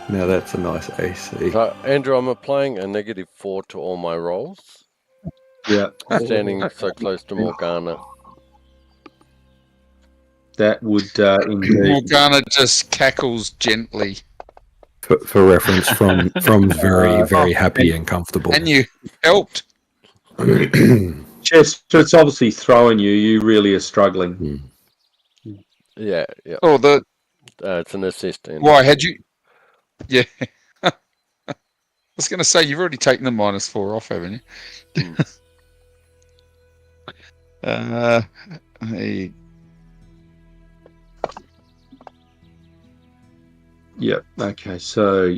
now that's a nice AC. So, Andrew, I'm applying a -4 to all my rolls. Yeah, Standing so close to Morgana. that would indeed. Morgana just cackles gently. For reference, from very, very happy and comfortable. And you helped. Chester, it's obviously throwing you. You really are struggling. Yeah. Oh, It's an assist. why had you? Yeah. I was going to say you've already taken the -4 off, haven't you? Hey. Yep. Okay. So,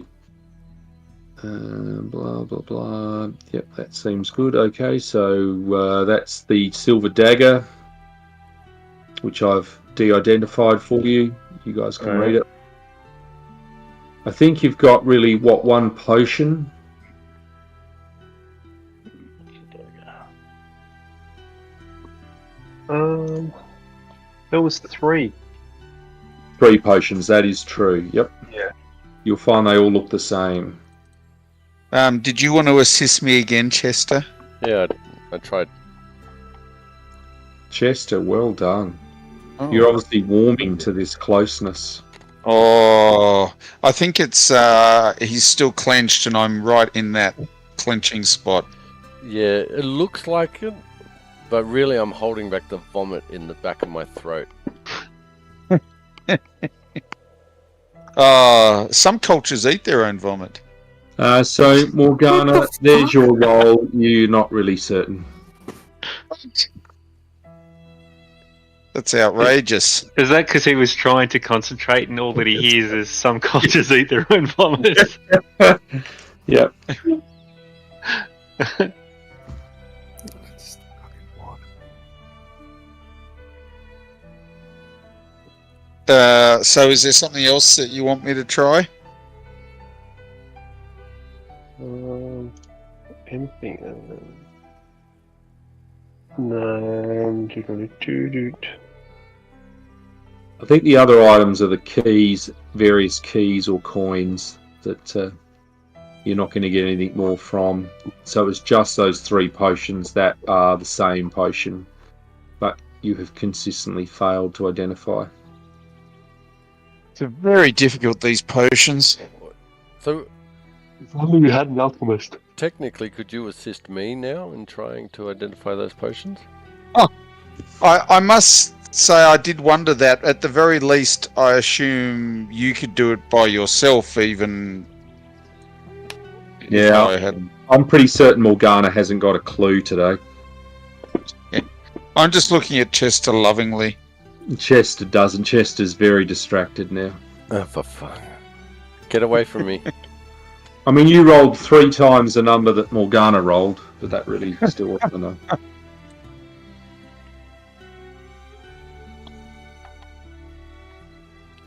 blah blah blah. Yep, that seems good. Okay. So that's the silver dagger, which I've de-identified for you. You guys can read it. I think you've got really one potion. There was 3. 3 potions. That is true. Yep. Yeah. You'll find they all look the same. Did you want to assist me again, Chester? Yeah, I tried. Chester, well done. Oh. You're obviously warming to this closeness. Oh, I think it's he's still clenched, and I'm right in that clenching spot. Yeah, it looks like it, but really I'm holding back the vomit in the back of my throat. Some cultures eat their own vomit. So, Morgana, there's your role. You're not really certain. That's outrageous. Is that because he was trying to concentrate and all that he hears is some cultures eat their own vomit? Yep. So is there something else that you want me to try? Anything? No. I think the other items are the keys, various keys or coins that you're not going to get anything more from. So it's just those 3 potions that are the same potion, but you have consistently failed to identify. They're very difficult, these potions. So, If only we had an alchemist. technically, could you assist me now in trying to identify those potions? I must say I did wonder that. At the very least, I assume you could do it by yourself, even if Yeah. I hadn't. I'm pretty certain Morgana hasn't got a clue today. I'm just looking at Chester lovingly. Chester doesn't. Chester's very distracted now. Oh, for fun. Get away from me. I mean, you rolled 3 times the number that Morgana rolled, but that really still wasn't enough.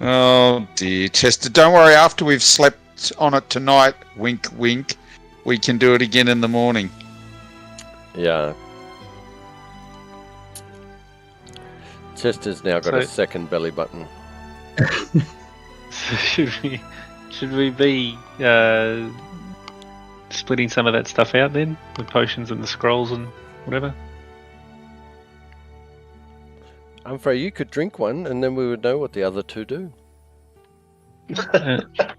Oh dear, Chester. Don't worry, after we've slept on it tonight, wink wink, we can do it again in the morning. Yeah. Chester's now got a second belly button. Should we be splitting some of that stuff out then? The potions and the scrolls and whatever? I'm afraid you could drink one and then we would know what the other 2 do.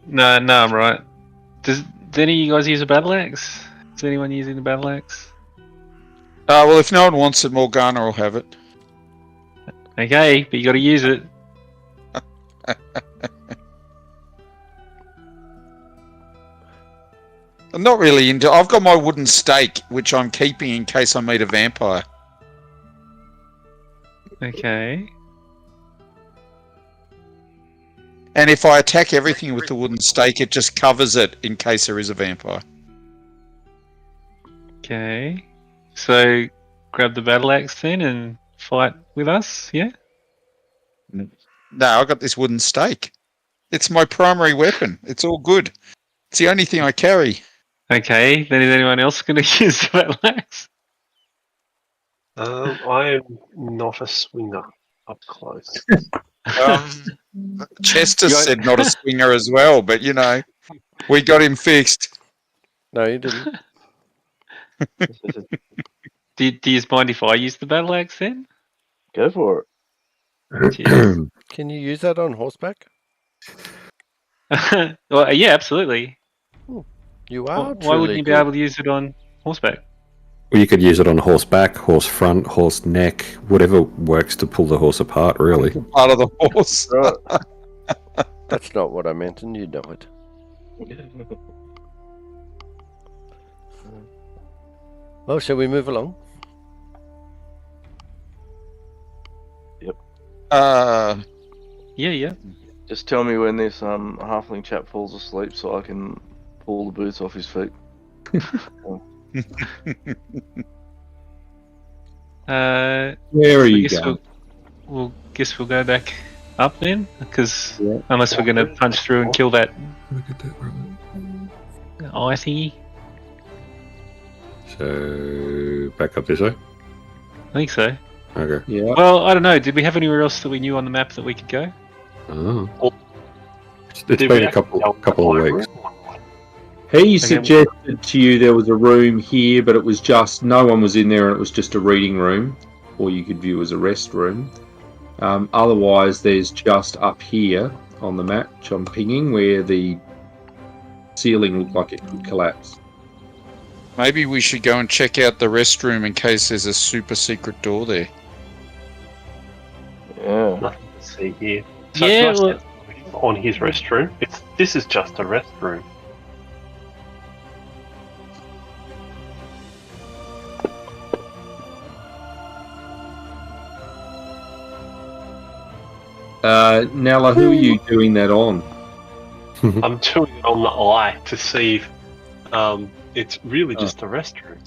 No, I'm right. Does any of you guys use a battle axe? Is anyone using the battle axe? Well, if no one wants it, Morgana will have it. Okay, but you got to use it. I'm not really into. I've got my wooden stake, which I'm keeping in case I meet a vampire. Okay. And if I attack everything with the wooden stake, it just covers it in case there is a vampire. Okay. So grab the battle axe then and fight with us, yeah? No, I got this wooden stake. It's my primary weapon. It's all good. It's the only thing I carry. Okay, then is anyone else going to use the battle axe? I am not a swinger up close. Chester said not a swinger as well, but you know, we got him fixed. No, you didn't. Do you mind if I use the battle axe then? Go for it. Cheers. Can you use that on horseback? Well, yeah, absolutely. You are Why wouldn't you be able to use it on horseback? Well, you could use it on horseback, horse front, horse neck, whatever works to pull the horse apart, really. Part of the horse. Right. That's not what I meant, and you know it. Well, shall we move along? Yeah. Just tell me when this halfling chap falls asleep so I can pull the boots off his feet. Where are you going? We'll go back up then, because unless we're going to punch through and kill that eye thingy. So, back up this way? I think so. Okay. Yeah. Well, I don't know. Did we have anywhere else that we knew on the map that we could go? Oh. It's been a couple of weeks. He suggested to you there was a room here, but it was just, no one was in there and it was just a reading room, or you could view as a rest room. Otherwise, there's just up here on the map, which I'm pinging, where the ceiling looked like it could collapse. Maybe we should go and check out the restroom in case there's a super secret door there. Yeah. Nothing to see here. So Yeah, it's well- nice that on his restroom. This is just a restroom. Nala, who are you doing that on? I'm doing it on the eye to see if it's really just a restroom.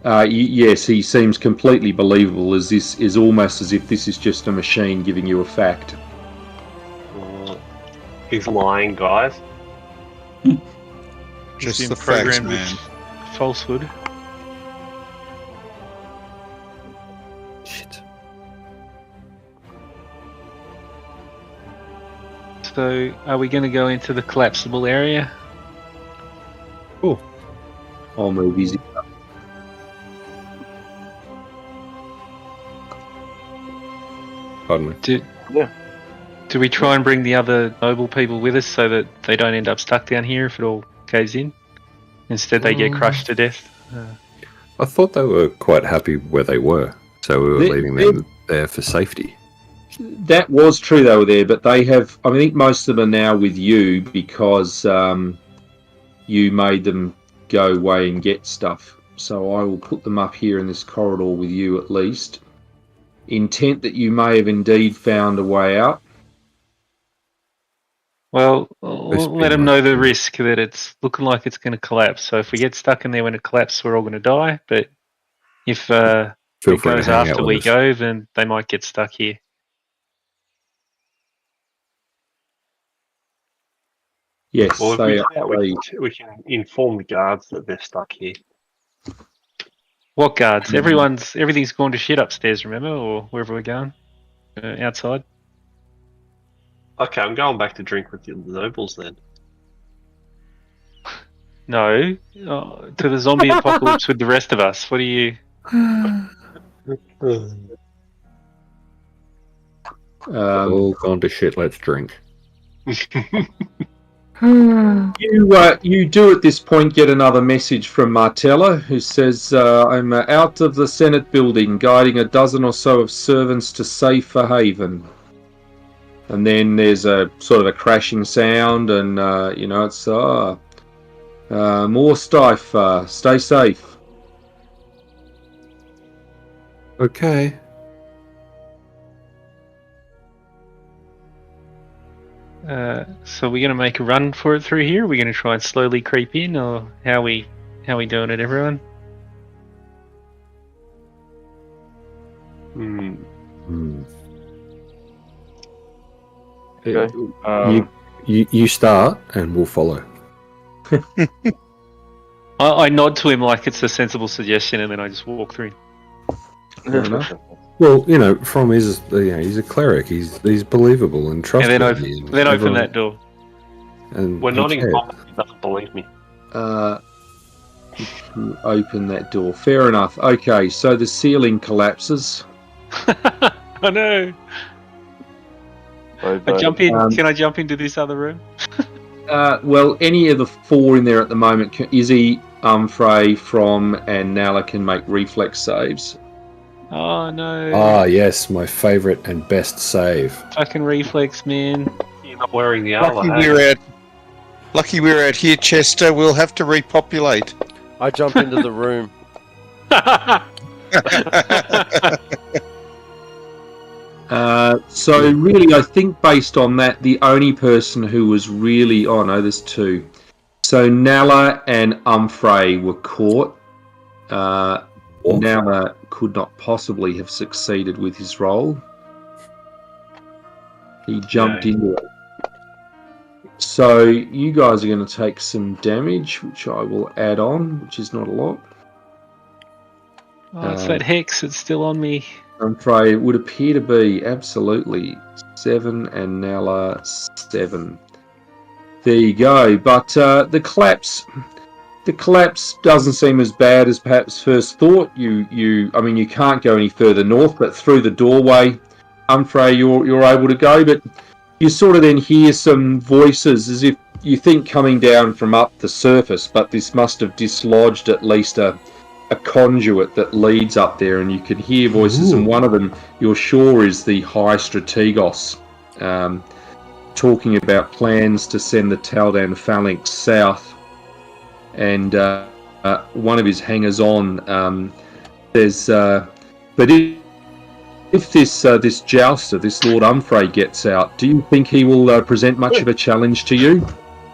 Yes, he seems completely believable, as this is almost as if this is just a machine giving you a fact. He's lying, guys. Just He's the been facts, programmed man. with falsehood. Shit. So, are we going to go into the collapsible area? I'll move easy. Pardon me. Do we try and bring the other noble people with us so that they don't end up stuck down here if it all goes in? Instead, they get crushed to death. I thought they were quite happy where they were, so we were leaving them there for safety. That was true, they were there, but they have, I think most of them are now with you because you made them go away and get stuff. So I will put them up here in this corridor with you at least. Intent that you may have indeed found a way out. Well, It's let been them know like- the risk that it's looking like it's going to collapse. So if we get stuck in there when it collapses, we're all going to die. But if Feel it free to goes hang out after with we us. go, then they might get stuck here. Yes, Well, they we can inform the guards that they're stuck here. What guards? Everything's gone to shit upstairs, remember? Or wherever we're going? Outside? Okay, I'm going back to drink with the nobles then. No. To the zombie apocalypse with the rest of us. What are you... All gone to shit, let's drink. You do at this point get another message from Martella, who says, I'm out of the Senate building, guiding a dozen or so of servants to safer haven. And then there's a sort of a crashing sound, and it's more stife. Stay safe. Okay. So we're going to make a run for it through here? We're going to try and slowly creep in, or how we doing it, everyone? Okay. You start, and we'll follow. I nod to him like it's a sensible suggestion, and then I just walk through. Fair enough. Well, from his, he's a cleric. He's believable and And trustworthy. then open that door. And We're he nodding cared. off. He doesn't believe me. You open that door. Fair enough. Okay, so the ceiling collapses. Oh no! I jump in. Can I jump into this other room? Well, any of the 4 in there at the moment, Izzy, Frey, From, and Nala can make reflex saves. Oh no. Ah, yes, my favourite and best save. Fucking reflex, man. You're not wearing the armor, Lucky we're out here, Chester. We'll have to repopulate. I jump into the room. So really, I think based on that, the only person who was really... Oh no, there's 2. So Nala and Frey were caught. Nala could not possibly have succeeded with his role. He jumped into it. So you guys are going to take some damage, which I will add on, which is not a lot. Oh, it's that hex. It's still on me. Frey, it would appear to be absolutely 7 and Nala 7. There you go. But the collapse doesn't seem as bad as perhaps first thought. I mean, you can't go any further north, but through the doorway, Frey, you're able to go. But you sort of then hear some voices as if you think coming down from up the surface, but this must have dislodged at least a conduit that leads up there, and you can hear voices, and one of them you're sure is the High Strategos, talking about plans to send the Taldan phalanx south. And one of his hangers-on says, but if this jouster, this Lord Frey, gets out, do you think he will present much of a challenge to you?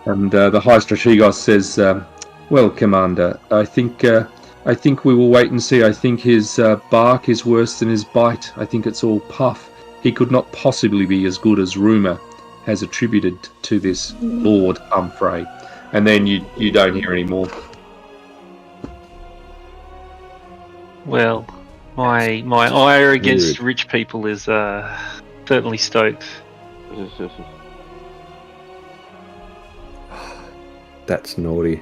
And the High Strategos says, well, Commander, I think we will wait and see. I think his bark is worse than his bite. I think it's all puff. He could not possibly be as good as rumour has attributed to this Lord Frey. And then you don't hear any more. Well, my ire against rich people is certainly stoked. That's naughty.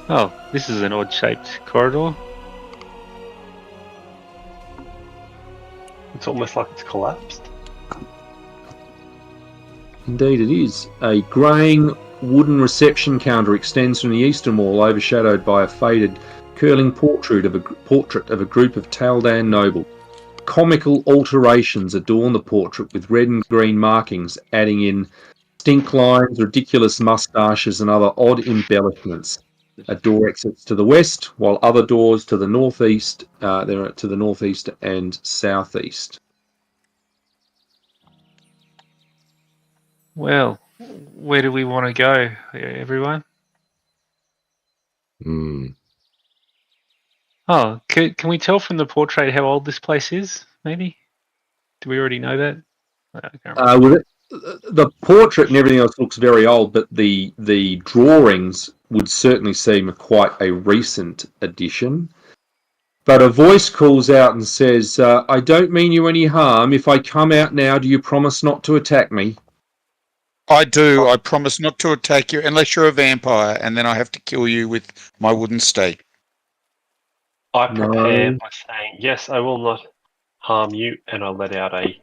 Oh, this is an odd-shaped corridor. It's almost like it's collapsed. Indeed it is. A greying wooden reception counter extends from the eastern wall, overshadowed by a faded, curling portrait of a group of Taldan nobles. Comical alterations adorn the portrait with red and green markings, adding in stink lines, ridiculous moustaches, and other odd embellishments. A door exits to the west, while other doors to the northeast, and southeast. Well, where do we want to go, everyone? Oh, can we tell from the portrait how old this place is, maybe? Do we already know that? I can't remember. The portrait and everything else looks very old, but the drawings would certainly seem quite a recent addition. But a voice calls out and says, I don't mean you any harm. If I come out now, do you promise not to attack me? I do. I promise not to attack you unless you're a vampire, and then I have to kill you with my wooden stake. I prepare by saying, yes, I will not harm you, and I let out a,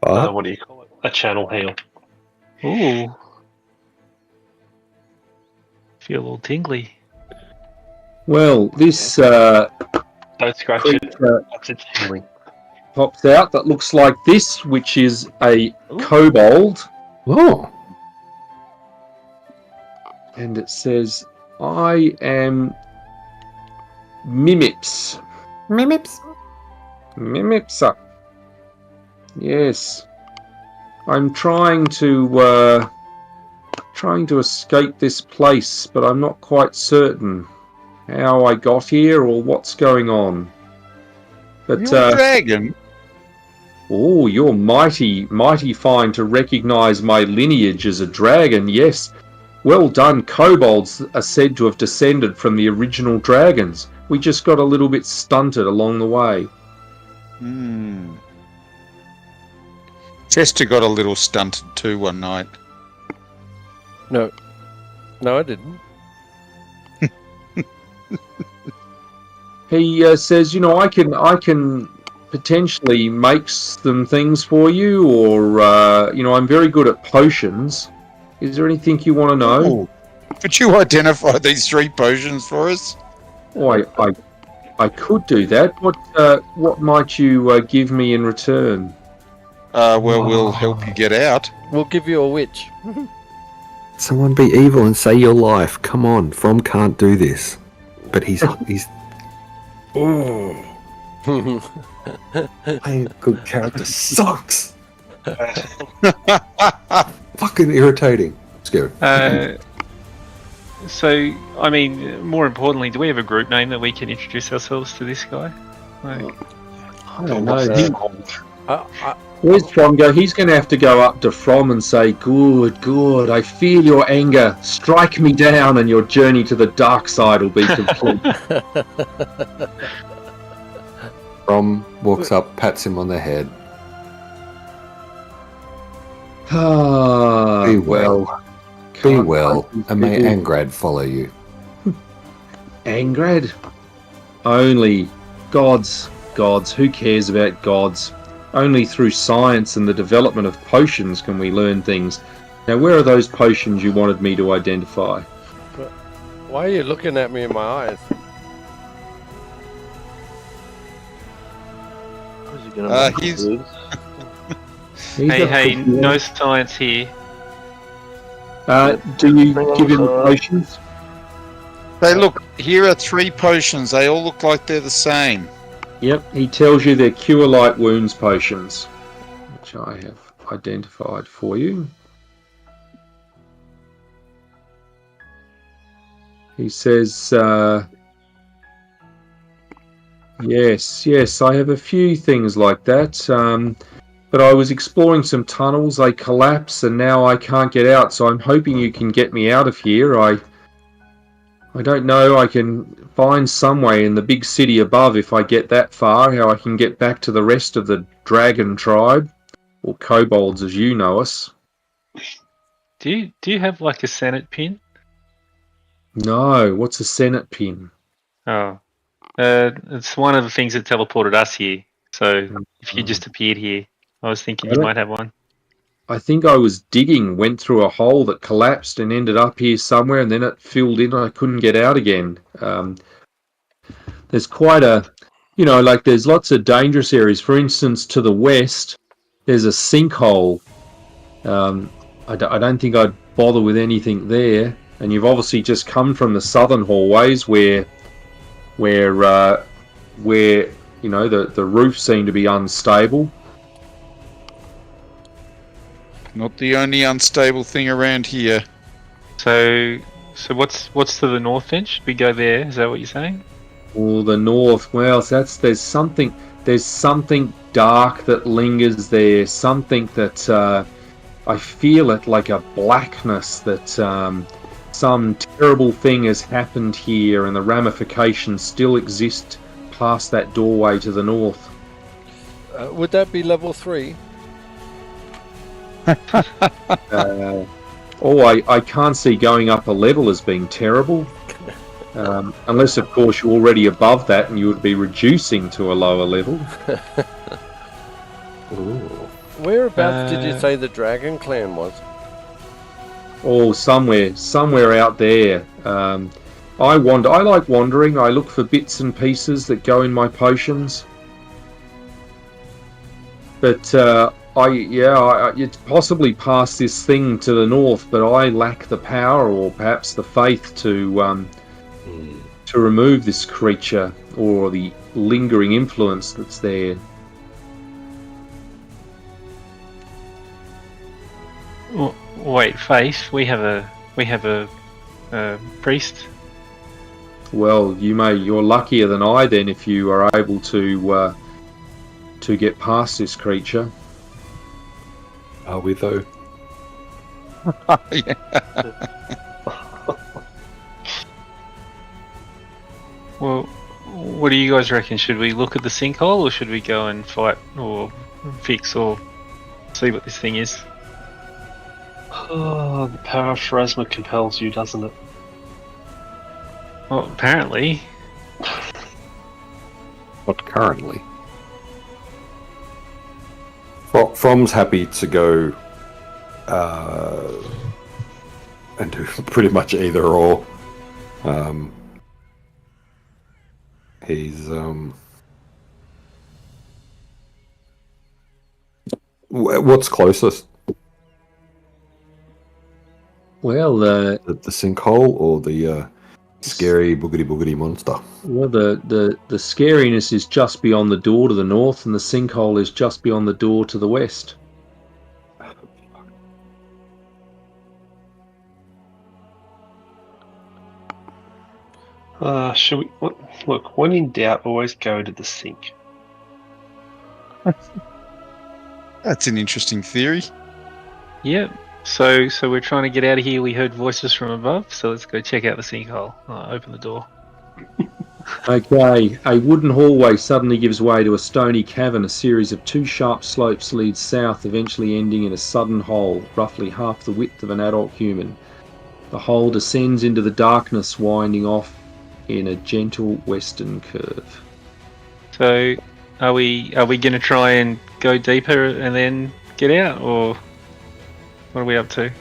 what do you call it? A channel heal. Ooh. Feel all tingly. Well, this Don't scratch it. That's its healing. pops out that looks like this, which is a kobold. Oh. And it says, I am Mimips. Mimipsa. Yes. I'm trying to escape this place, but I'm not quite certain how I got here or what's going on. But You're a dragon. oh, you're mighty fine to recognise my lineage as a dragon, yes. Well done. Kobolds are said to have descended from the original dragons. We just got a little bit stunted along the way. Chester got a little stunted too one night. No, I didn't. He says, I can potentially make some things for you, or I'm very good at potions. Is there anything you want to know? Ooh. Could you identify these 3 potions for us? Oh, I could do that. What might you give me in return? We'll help you get out. We'll give you a witch. Someone be evil and say your life. Come on, From can't do this. But he's oh, playing a good character sucks. Fucking irritating. Scary. So, I mean, more importantly, do we have a group name that we can introduce ourselves to this guy? Like, I don't know. I, Where's From go? He's going to have to go up to From and say, good, I feel your anger. Strike me down and your journey to the dark side will be complete. From walks up, pats him on the head. Ah, Be well. Be can't well, find and may people. Angrad follow you. Angrad? Only gods, who cares about gods? Only through science and the development of potions can we learn things. Now, where are those potions you wanted me to identify? why are you looking at me in my eyes? He's hey, no science here. Do you give him the potions? Hey, look, here are 3 potions. They all look like they're the same. Yep, he tells you they're Cure Light Wounds potions, which I have identified for you. He says, yes, I have a few things like that, but I was exploring some tunnels, they collapse, and now I can't get out, so I'm hoping you can get me out of here. I don't know, I can find some way in the big city above if I get that far, how I can get back to the rest of the dragon tribe, or kobolds as you know us. Do you have like a Senate pin? No, what's a Senate pin? Oh, it's one of the things that teleported us here. So if you just appeared here, I was thinking you might have one. I think I was digging, went through a hole that collapsed and ended up here somewhere, and then it filled in and I couldn't get out again. There's quite a, there's lots of dangerous areas. For instance, to the west, there's a sinkhole. I don't think I'd bother with anything there. And you've obviously just come from the southern hallways where the roofs seem to be unstable. Not the only unstable thing around here. So what's to the north then? Should we go there? Is that what you're saying? Well, the north. Well, there's something dark that lingers there. Something that I feel it like a blackness that some terrible thing has happened here, and the ramifications still exist past that doorway to the north. Would that be level 3? I can't see going up a level as being terrible. Unless, of course, you're already above that and you would be reducing to a lower level. Whereabouts did you say the Dragon Clan was? Or somewhere out there. I like wandering. I look for bits and pieces that go in my potions. But it's possibly past this thing to the north, but I lack the power or perhaps the faith to remove this creature or the lingering influence that's there. Wait, faith? We have a priest. Well, you're luckier than I then if you are able to get past this creature. Are we though? Well, what do you guys reckon? Should we look at the sinkhole, or should we go and fight, or fix, or see what this thing is? Oh, the power of Pharasma compels you, doesn't it? Well, apparently. Not currently. From's happy to go and do pretty much either or. He's what's closest? Well, The sinkhole or the scary boogity monster? well, the scariness is just beyond the door to the north, and the sinkhole is just beyond the door to the west. Shall we? Look, when in doubt, always go to the sink. That's an interesting theory. Yep. So we're trying to get out of here. We heard voices from above, so let's go check out the sinkhole. Open the door. Okay, a wooden hallway suddenly gives way to a stony cavern. A series of 2 sharp slopes leads south, eventually ending in a sudden hole, roughly half the width of an adult human. The hole descends into the darkness, winding off in a gentle western curve. So, are we going to try and go deeper and then get out, or what are we up to?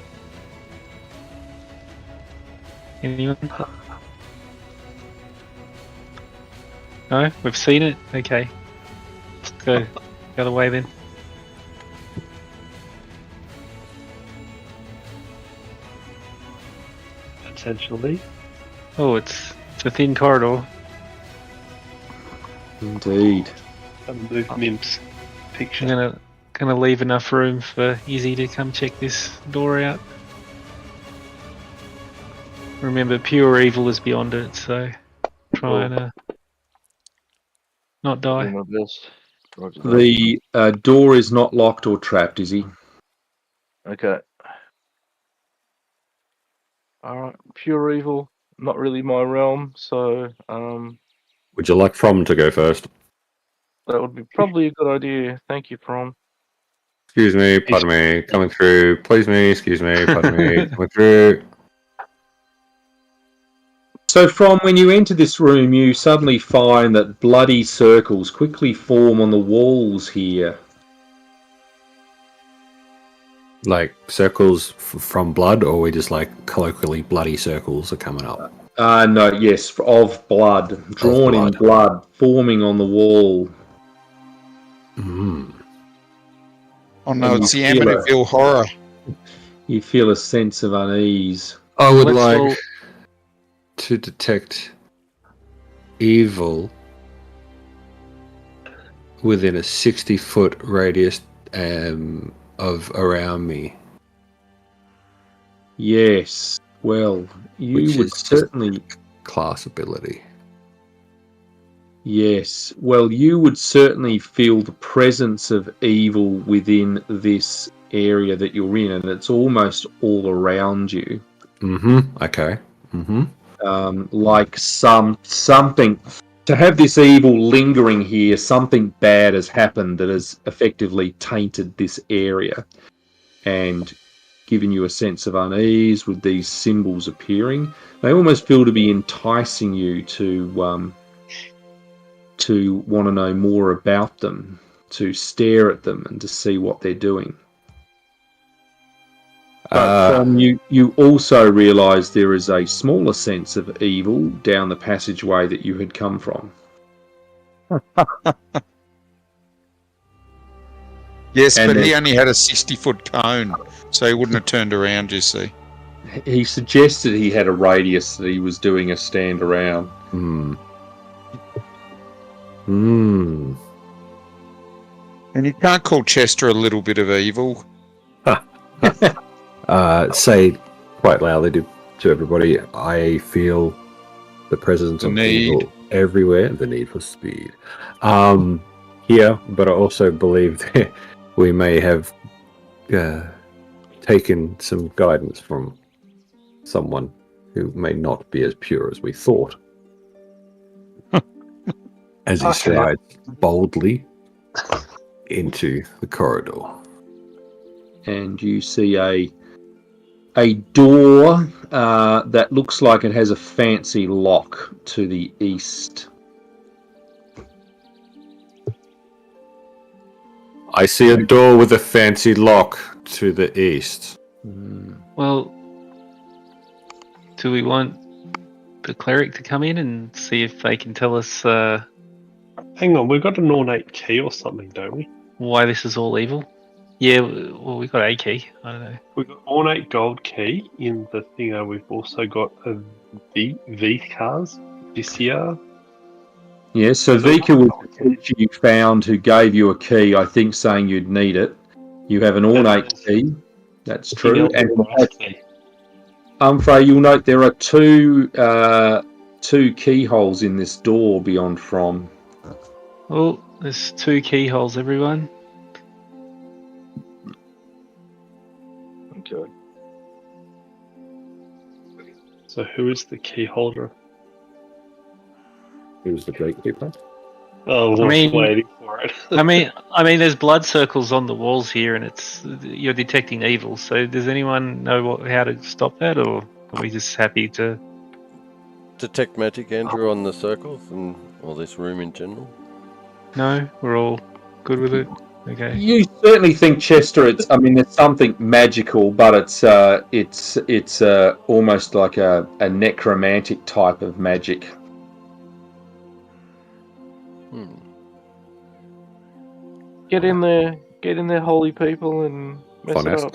Anyone? No, we've seen it. Okay, let's go the other way then. Potentially. Oh, it's a thin corridor. Indeed. Move Mimp's picture. I'm gonna leave enough room for Izzy to come check this door out. Remember, pure evil is beyond it, so try and not Do die. my best. Roger that. The door is not locked or trapped, is he? Okay. Alright, pure evil, not really my realm, so Would you like From to go first? that would be probably a good idea. Thank you, Prom. Excuse me, pardon me, coming through. Please me, excuse me, pardon me, coming through. So from when you enter this room, you suddenly find that bloody circles quickly form on the walls here. Like circles from blood, or we just like colloquially bloody circles are coming up? No, yes, of blood, drawn in blood, forming on the wall. Mm. Oh no, And it's the you feel Amityville horror. You feel a sense of unease. I would Let's like all- to detect evil within a 60-foot radius of around me. Yes, well, you Which would is just- certainly... Class ability. Yes, well, you would certainly feel the presence of evil within this area that you're in, and it's almost all around you. Mm-hmm. Okay. Mm-hmm. Like something to have this evil lingering here, something bad has happened that has effectively tainted this area and given you a sense of unease with these symbols appearing. They almost feel to be enticing you to want to know more about them, to stare at them and to see what they're doing. But you also realise there is a smaller sense of evil down the passageway that you had come from. Yes, And but he then- only had a 60-foot cone, so he wouldn't have turned around, you see. He suggested he had a radius that he was doing a stand around. Hmm. Hmm. And you can't call Chester a little bit of evil. Say quite loudly to everybody, I feel the presence The of need. evil everywhere, the need for speed. Here, but I also believe that we may have taken some guidance from someone who may not be as pure as we thought. As he Okay. strides boldly into the corridor. And you see a door that looks like it has a fancy lock to the east. I see a door with a fancy lock to the east. Well, do we want the cleric to come in and see if they can tell us Hang on, we've got an ornate key or something, don't we? why this is all evil? Yeah, well, we've got a key. I don't know. We've got ornate gold key in the thing. We've also got a V cars this year. Yeah, so Vika was the teacher you found who gave you a key, I think, saying you'd need it. You have an ornate key. That's true. And Frey, you'll note there are two keyholes in this door beyond from. Oh, there's 2 keyholes, everyone. Okay. So who is the key holder? Who's the gatekeeper? Oh, we're waiting for it. I mean, there's blood circles on the walls here, and you're detecting evil. So, does anyone know how to stop that, or are we just happy to? Detect magic, Andrew, on the circles and or this room in general. No, we're all good with it. Okay. You certainly think, Chester, it's something magical, but it's almost like a necromantic type of magic. Get in there, holy people, and mess it up.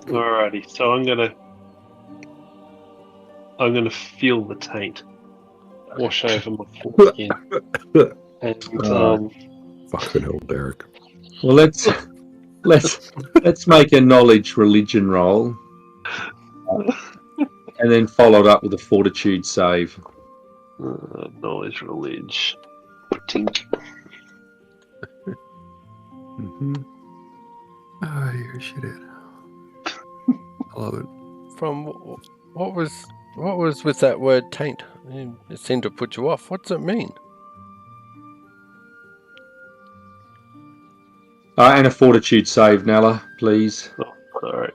Alrighty, so I'm gonna feel the taint wash over my foreskin, and Fucking hell, Derek. Well, let's make a knowledge religion roll, and then followed up with a fortitude save. knowledge religion. Mm-hmm. Oh, you're shit it. I love it. From what was with that word taint? It seemed to put you off. What's it mean? And a fortitude save, Nella, please. Oh, alright.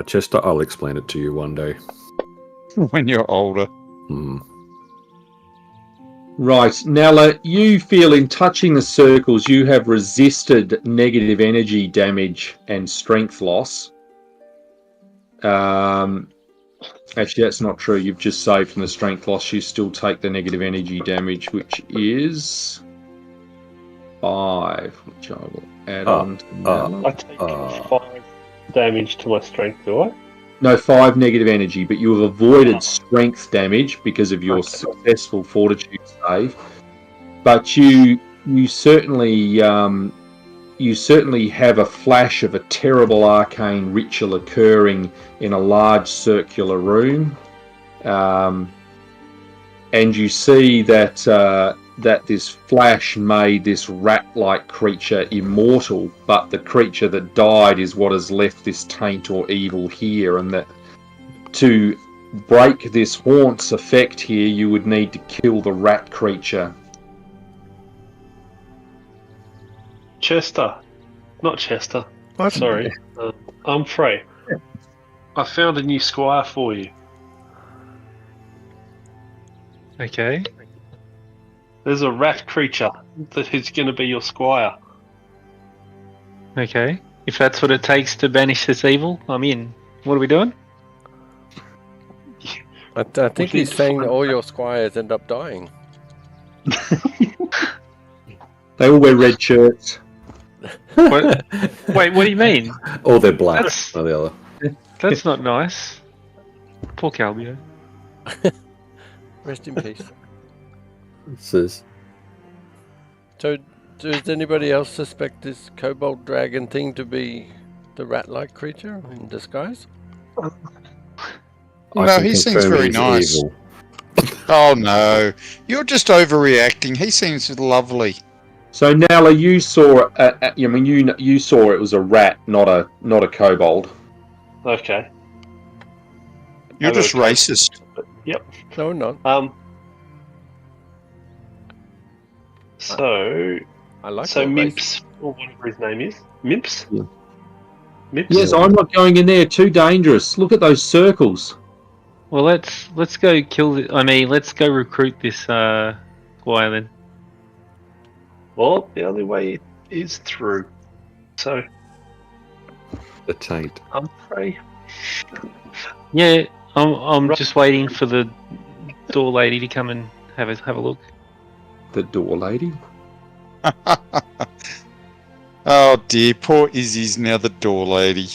Chester, I'll explain it to you one day. When you're older. Right, Nella, you feel in touching the circles you have resisted negative energy damage and strength loss. Actually, that's not true. You've just saved from the strength loss. You still take the negative energy damage, which is 5, which I will add on to Nella. I take 5 damage to my strength, do I? No, 5 negative energy, but you have avoided strength damage because of your successful fortitude save. But you certainly have a flash of a terrible arcane ritual occurring in a large circular room, and you see that this flash made this rat-like creature immortal, but the creature that died is what has left this taint or evil here, and that to break this haunt's effect here, you would need to kill the rat creature. Chester. Not Chester. What? Sorry. I'm Frey. I found a new squire for you. Okay. There's a rat creature that is going to be your squire. Okay. If that's what it takes to banish this evil, I'm in. What are we doing? I think he's saying that all your squires end up dying. They all wear red shirts. What? Wait, what do you mean? Oh, they're black. That's- Or the other. That's not nice. Poor Calbio. Rest in peace. This is... So, does anybody else suspect this kobold dragon thing to be the rat-like creature in disguise? No, he seems very nice. Evil. Oh no, you're just overreacting. He seems lovely. So Nella, you saw. You saw it was a rat, not a kobold. Okay. You're just racist. Yep. No, not. So I like so all Mimps, or whatever his name is. Mimps? Yeah. Mimps? Yes, I'm not going in there. Too dangerous. Look at those circles. Well, let's go kill. Let's go recruit this squire then. Well, the only way is through. So The taint. I'm free. Yeah, I'm just waiting for the door lady to come and have a look. The door lady. Oh dear, poor Izzy's now the door lady.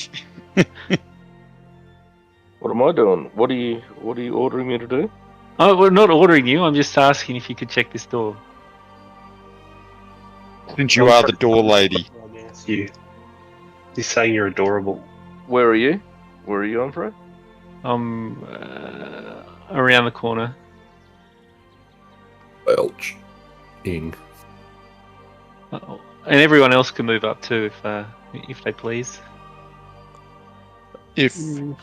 What am I doing? What are you ordering me to do? Oh, we're not ordering you. I'm just asking if you could check this door. Since you are the door lady. You. He's saying you're adorable. Where are you? Where are you, Humphrey? I'm around the corner. Belch. Ing. Oh, and everyone else can move up too if they please. If you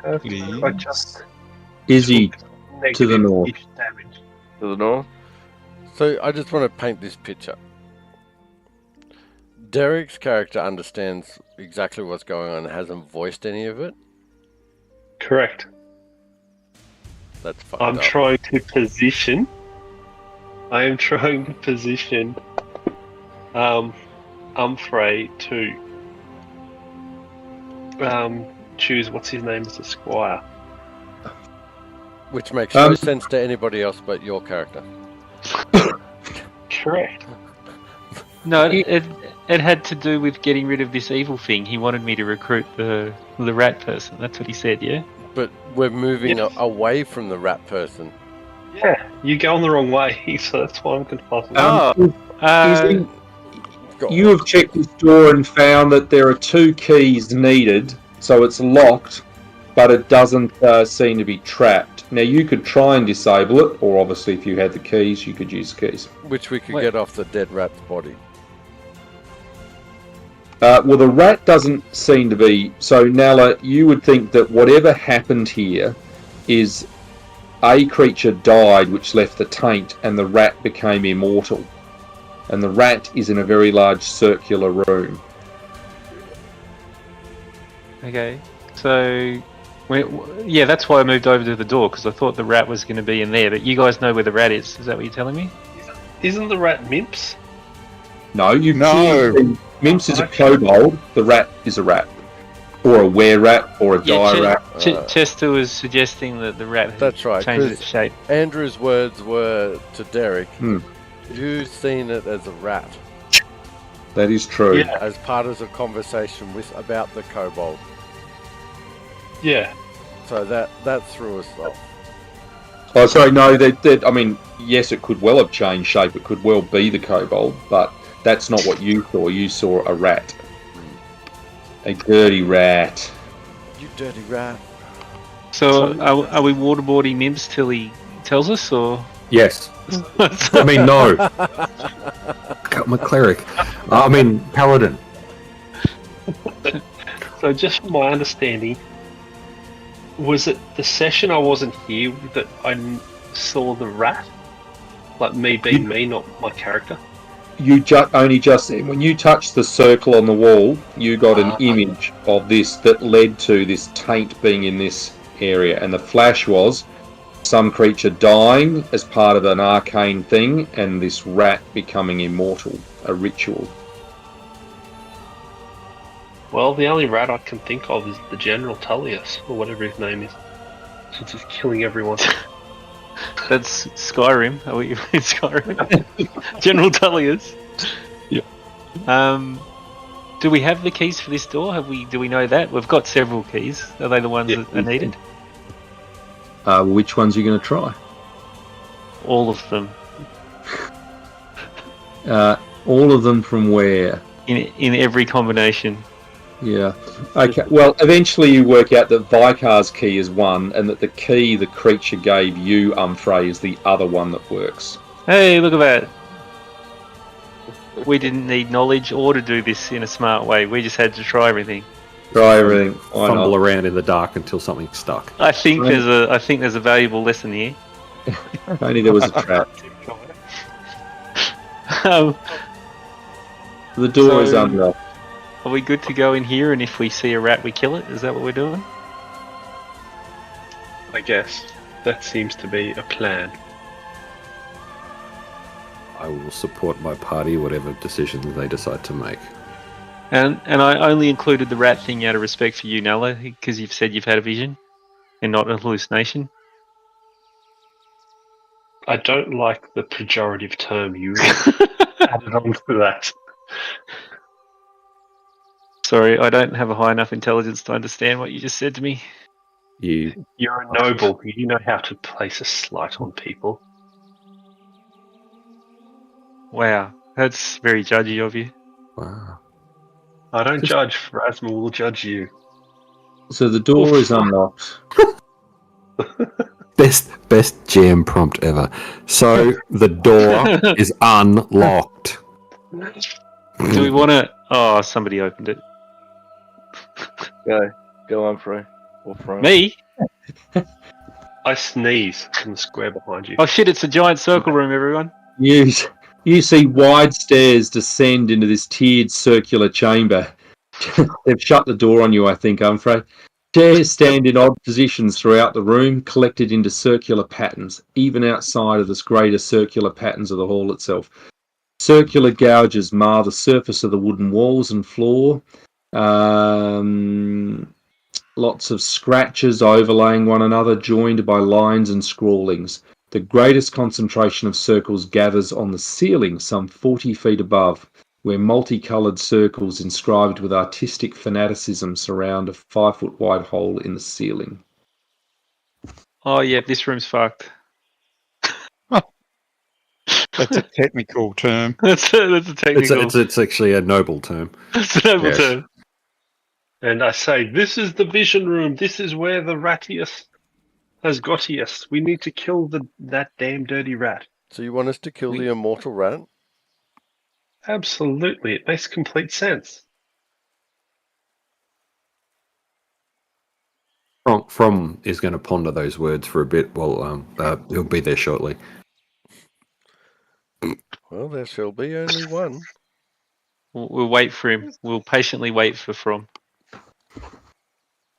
I please. just Izzy took to the negative north. ish damage. To the north? So I just want to paint this picture. Derek's character understands exactly what's going on and hasn't voiced any of it. Correct. That's fucked I'm up. trying to position. I am trying to position Humphrey to choose what's his name as a squire. Which makes no sense to anybody else but your character. Correct. No, it had to do with getting rid of this evil thing. He wanted me to recruit the rat person. That's what he said, yeah? But we're moving Yes. away from the rat person. Yeah, you go on the wrong way, so that's why I'm confused. Izzy, Go you on. have checked this door and found that there are 2 keys needed, so it's locked, but it doesn't seem to be trapped. Now you could try and disable it, or obviously if you had the keys, you could use the keys. Which we could Wait. get off the dead rat's body. Well, the rat doesn't seem to be... So, Nala, you would think that whatever happened here is a creature died which left the taint and the rat became immortal. And the rat is in a very large circular room. Okay, so... yeah, that's why I moved over to the door, because I thought the rat was going to be in there, but you guys know where the rat is. Is that what you're telling me? Isn't the rat Mimps? No, you No. Mimps is a kobold, the rat is a rat. Or a were-rat, or a die-rat. Chester was suggesting that the rat had That's right, changed 'cause its shape. Andrew's words were to Derek, Hmm. you've seen it as a rat, That is true. Yeah. as part of the conversation about the kobold. Yeah. So that threw us off. Oh, sorry, no, I mean, yes, it could well have changed shape. It could well be the kobold, but that's not what you saw. You saw a rat. A dirty rat. You dirty rat. So, are we waterboarding Mims till he tells us, or...? Yes. I mean, no. I'm a cleric. I mean, paladin. So just from my understanding, was it the session I wasn't here that I saw the rat? Like me being me, not my character? You only just when you touched the circle on the wall, you got an image of this that led to this taint being in this area, and the flash was some creature dying as part of an arcane thing, and this rat becoming immortal, a ritual. Well, the only rat I can think of is the General Tullius, or whatever his name is. Since he's killing everyone. That's Skyrim. Are we in Skyrim? General Tullius. Yeah. Do we have the keys for this door? Do we know that? We've got several keys. Are they the ones that are needed? Which ones are you going to try? All of them. All of them from where? In every combination. Yeah. Okay. Well, eventually you work out that Vikar's key is one, and that the key the creature gave you, Umfrey, is the other one that works. Hey, look at that. We didn't need knowledge or to do this in a smart way. We just had to try everything. Try everything. Why Fumble not? around in the dark until something stuck. I think there's a valuable lesson here. If only there was a trap. The door is So- unlocked. Are we good to go in here, and if we see a rat, we kill it? Is that what we're doing? I guess. That seems to be a plan. I will support my party, whatever decisions they decide to make. And I only included the rat thing out of respect for you, Nella, because you've said you've had a vision and not a hallucination. I don't like the pejorative term you added on to that. Sorry, I don't have a high enough intelligence to understand what you just said to me. You You're a noble. You know how to place a slight on people. Wow, that's very judgy of you. wow. I don't judge. Phrasma will judge you. So the door is unlocked. Best jam prompt ever. So the door is unlocked. Do we want to... Oh, somebody opened it. Go on, Frey. Or Fro. Me? I sneeze in the square behind you. Oh shit, it's a giant circle room, everyone. You see wide stairs descend into this tiered circular chamber. They've shut the door on you, I think, Humphrey. Chairs stand in odd positions throughout the room, collected into circular patterns, even outside of this greater circular patterns of the hall itself. Circular gouges mar the surface of the wooden walls and floor. Lots of scratches overlaying one another, joined by lines and scrawlings. The greatest concentration of circles gathers on the ceiling, some 40 feet above, where multicoloured circles inscribed with artistic fanaticism surround a 5-foot wide hole in the ceiling. Oh yeah, this room's fucked. That's a technical term. That's a technical... It's actually a noble term. That's a noble Yes. term. And I say, this is the vision room. This is where the Ratius has got us. We need to kill that damn dirty rat. So you want us to kill the immortal rat? Absolutely. It makes complete sense. From is going to ponder those words for a bit. Well, he'll be there shortly. Well, there shall be only one. We'll wait for him. We'll patiently wait for From.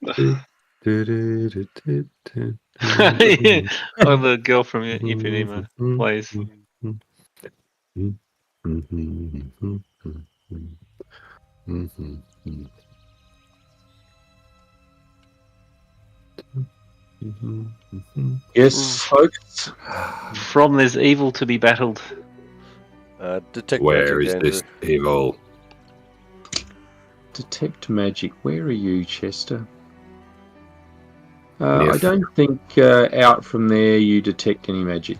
Oh, the girl from Ipanema plays. Yes, folks. From there's evil to be battled. Detect Where magic, is Andrew. this evil? Detect magic. Where are you, Chester? Yes. I don't think out from there you detect any magic.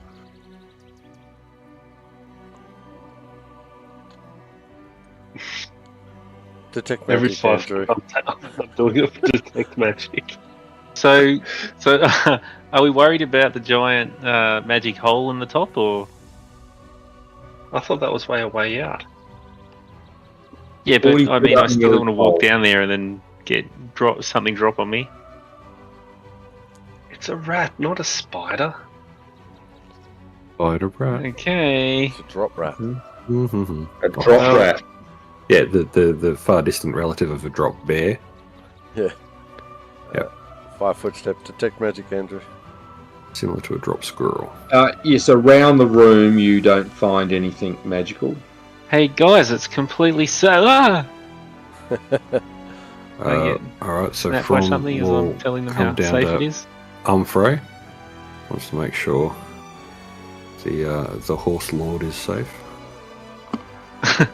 Detect Every magic, 5 Andrew. I'm doing it for detect magic. So are we worried about the giant magic hole in the top, or? I thought that was a way out. Yeah, but Or I mean, I you still don't want to walk hole. down there and then get something drop on me. It's a rat, not a spider. Spider rat. Okay. It's a drop rat. Mm-hmm. A drop rat. Yeah, the far distant relative of a drop bear. 5 foot step. Detect magic, Andrew. Similar to a drop squirrel. Yes, around the room you don't find anything magical. Hey guys, it's completely Alright, so that by from something as will I'm telling them come how down safe to it is. Humphrey. Wants to make sure the horse lord is safe. I'm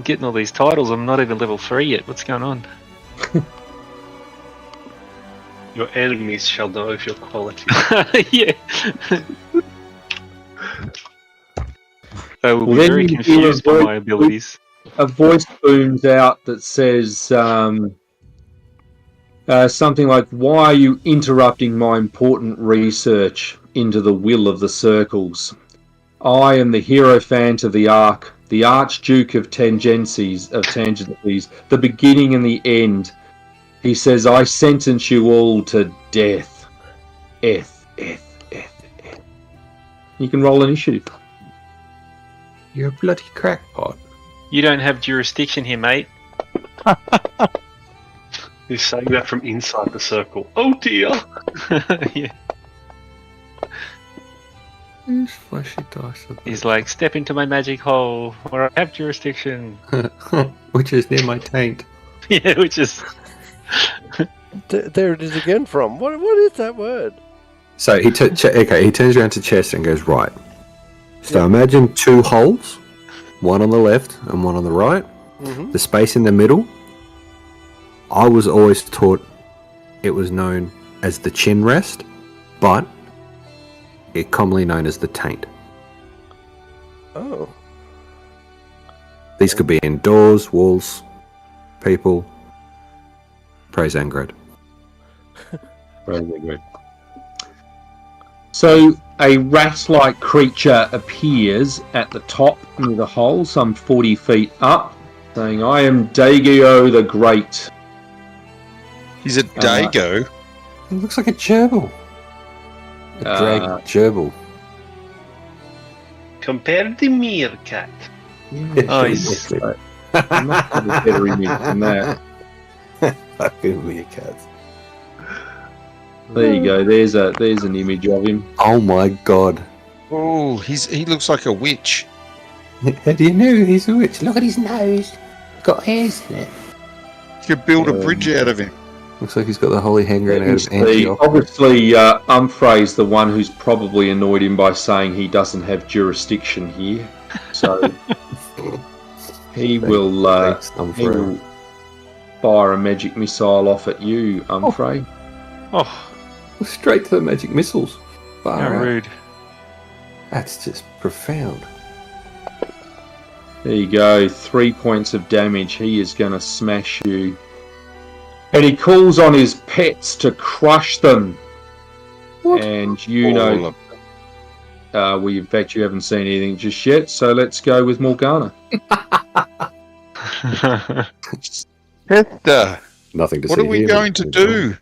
getting all these titles. I'm not even level 3 yet. What's going on? Your enemies shall know of your quality. Yeah. They will be Well, then very you confused by hear a my abilities. A voice booms out that says something like, "Why are you interrupting my important research into the will of the circles? I am the Hierophant of the Ark, the Archduke of Tangencies, the beginning and the end. He says, I sentence you all to death. Eth. You can roll initiative. You're a bloody crackpot. You don't have jurisdiction here, mate. He's saying that from inside the circle. Oh dear! Yeah. These fleshy dice are He's like, step into my magic hole where I have jurisdiction. which is near my taint. Yeah, which is There it is again from. What is that word? So he he turns around to Chester and goes, right. So Yeah. imagine two holes, one on the left and one on the right. Mm-hmm. The space in the middle, I was always taught it was known as the chin rest, but it's commonly known as the taint. Oh. These could be indoors, walls, people. Praise Angred. Very good. So a rat-like creature appears at the top near the hole, some 40 feet up, saying, "I am Dagio the Great." He's a Dago. It looks like a gerbil. A drag gerbil. Compare the meerkat. Oh, he's- I'm not going to better image than that. Fucking meerkats. There you go. There's an image of him. Oh my god. Oh, he looks like a witch. How do you know he's a witch? Look at his nose. Got hairs in it. You could build a bridge out of him. Looks like he's got the holy hand grenade of Antioch. Obviously, Humphrey's the one who's probably annoyed him by saying he doesn't have jurisdiction here. So he will Thanks, Humphrey. fire a magic missile off at you, Humphrey. oh, Straight to the magic missiles. Far how out. rude. That's just profound. There you go. 3 points of damage. He is going to smash you. And he calls on his pets to crush them. What? And you All know, of well, in fact, you haven't seen anything just yet. So let's go with Morgana. Chester, Nothing to what see are we here, going but- to do?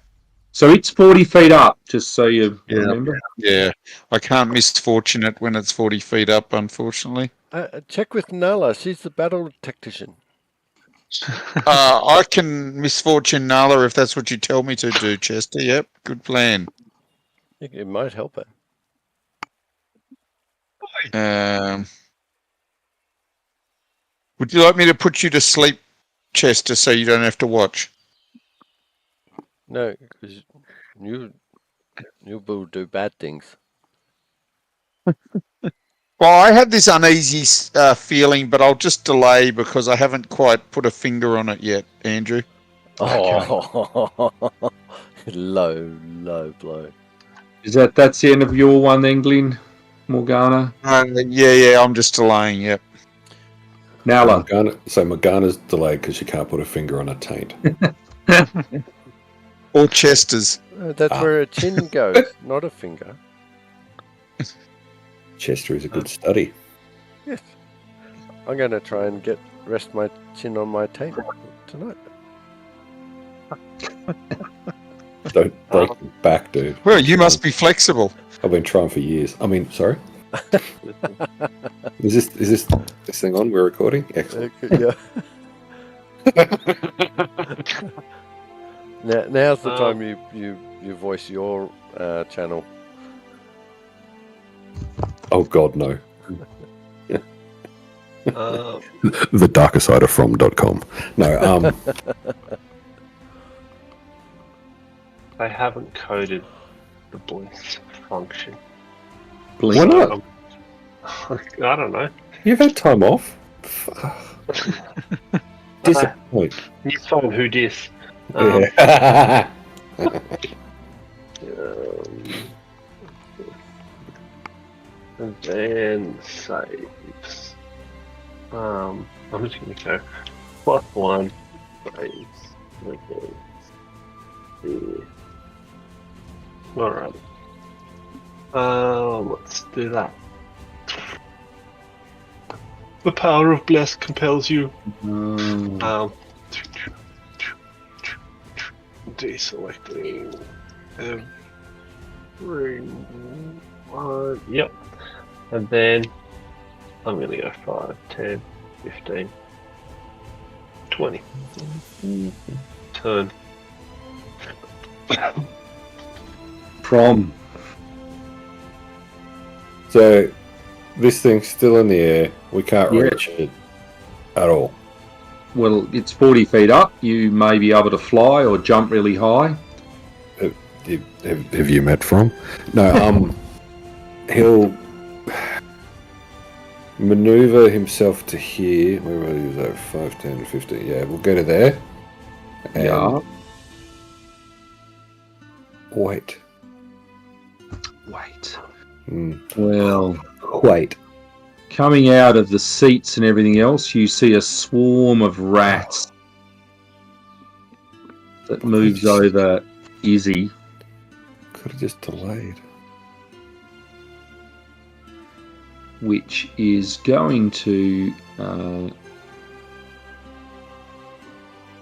So it's 40 feet up, just so you remember. Yeah, I can't misfortune it when it's 40 feet up, unfortunately. Check with Nala. She's the battle tactician. I can misfortune Nala if that's what you tell me to do, Chester. Yep, good plan. It might help her. Would you like me to put you to sleep, Chester, so you don't have to watch? No, because you will do bad things. Well, I had this uneasy feeling, but I'll just delay because I haven't quite put a finger on it yet, Andrew. Oh, low blow. That's the end of your one then, Glyn? Morgana? Yeah, I'm just delaying, yep. Nala. So Morgana's delayed because she can't put a finger on a taint. Or Chester's. That's where a chin goes, not a finger. Chester is a good study. Yes. I'm going to try and rest my chin on my taint tonight. Don't break your back, dude. Well, you must be flexible. I've been trying for years. I mean, sorry. Is this thing on? We're recording. Excellent. Yeah. Now's the time you voice your channel. Oh God, no. Um, Thedarkersiderfrom.com. No. I haven't coded the bliss function. Why not? I don't know. You've had time off. Disappoint. You find who dis. Yeah. And then saves. I'm just gonna go +1 saves. Okay. Yeah. Alright. Let's do that. The power of bless compels you. Deselecting everyone. Yep. And then I'm going to go 5, 10, 15, 20. Turn. From. So this thing's still in the air. We can't Yeah. reach it at all. Well, it's 40 feet up. You may be able to fly or jump really high. Have you met From? No, he'll maneuver himself to here. Where will he go? 5, 10, 15. Yeah, we'll go to there. And Yeah. Wait. Wait. Hmm. Well, Wait. coming out of the seats and everything else, you see a swarm of rats that moves over Izzy. Could have just delayed. Which is going to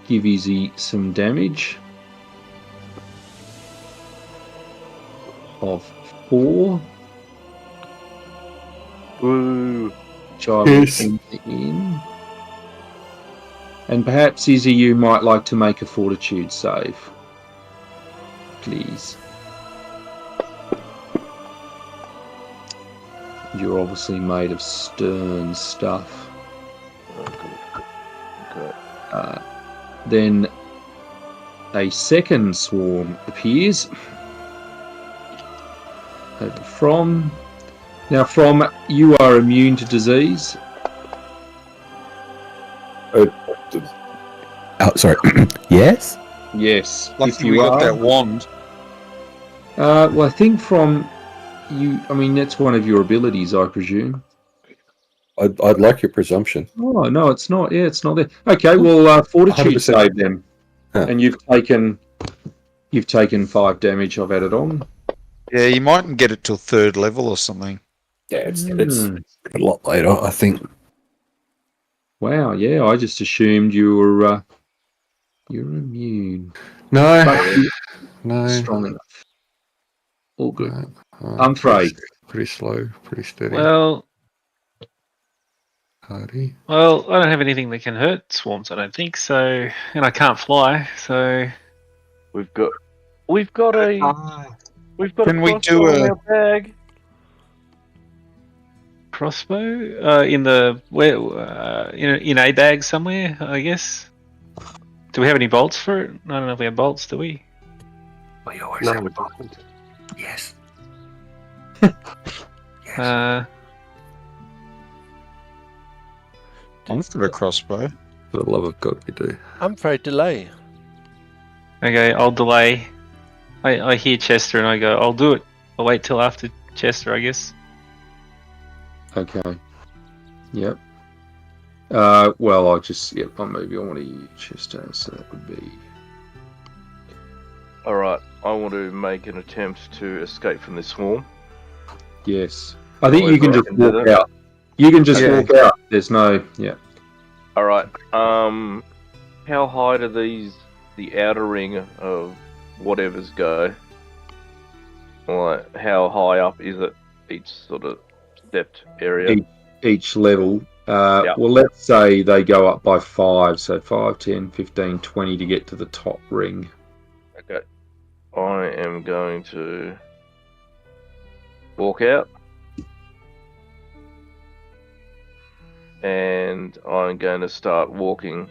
give Izzy some damage of 4. Woo! Which I will enter in. And perhaps, Izzy, you might like to make a fortitude save. Please. You're obviously made of stern stuff. Okay. Then a second swarm appears. Over From. Now, From, you are immune to disease. Oh, sorry. Yes? Yes. Lucky if you we got are. that wand. Well, I think From you, I mean, that's one of your abilities, I presume. I'd like your presumption. Oh, no, it's not. Yeah, it's not there. Okay, well, fortitude 100%. save them. Huh. And you've taken 5 damage. I've added on. Yeah, you mightn't get it till 3rd level or something. Yeah, it's a lot later, I think. Wow, yeah, I just assumed you were you're immune. No. But you're No. strong enough. All good. Pretty, pretty slow, pretty steady. Well, Hardy. I don't have anything that can hurt swarms. I don't think so, and I can't fly. So We've got a Can we crossbow do in a- our bag. crossbow in the where in a bag somewhere, I guess. Do we have any bolts for it? I don't know if we have bolts. Do we? We always No, have we a button. Yes. I've got a crossbow. For the love of God, we do. I'm afraid to delay. Okay, I'll delay. I hear Chester and I go, I'll do it. I'll wait till after Chester, I guess. Okay. Yep. Well, I'll just, maybe I want to use Chester, so that would be... Alright, I want to make an attempt to escape from this swarm. Yes. I think you can However, I just can do walk that. out. You can just Yeah. walk out. There's no... Yeah. Alright, how high do the outer ring of whatevers go? Like, how high up is it, each sort of stepped area? Each level. Yeah. Well, let's say they go up by 5. So 5, 10, 15, 20 to get to the top ring. Okay. I am going to walk out. And I'm going to start walking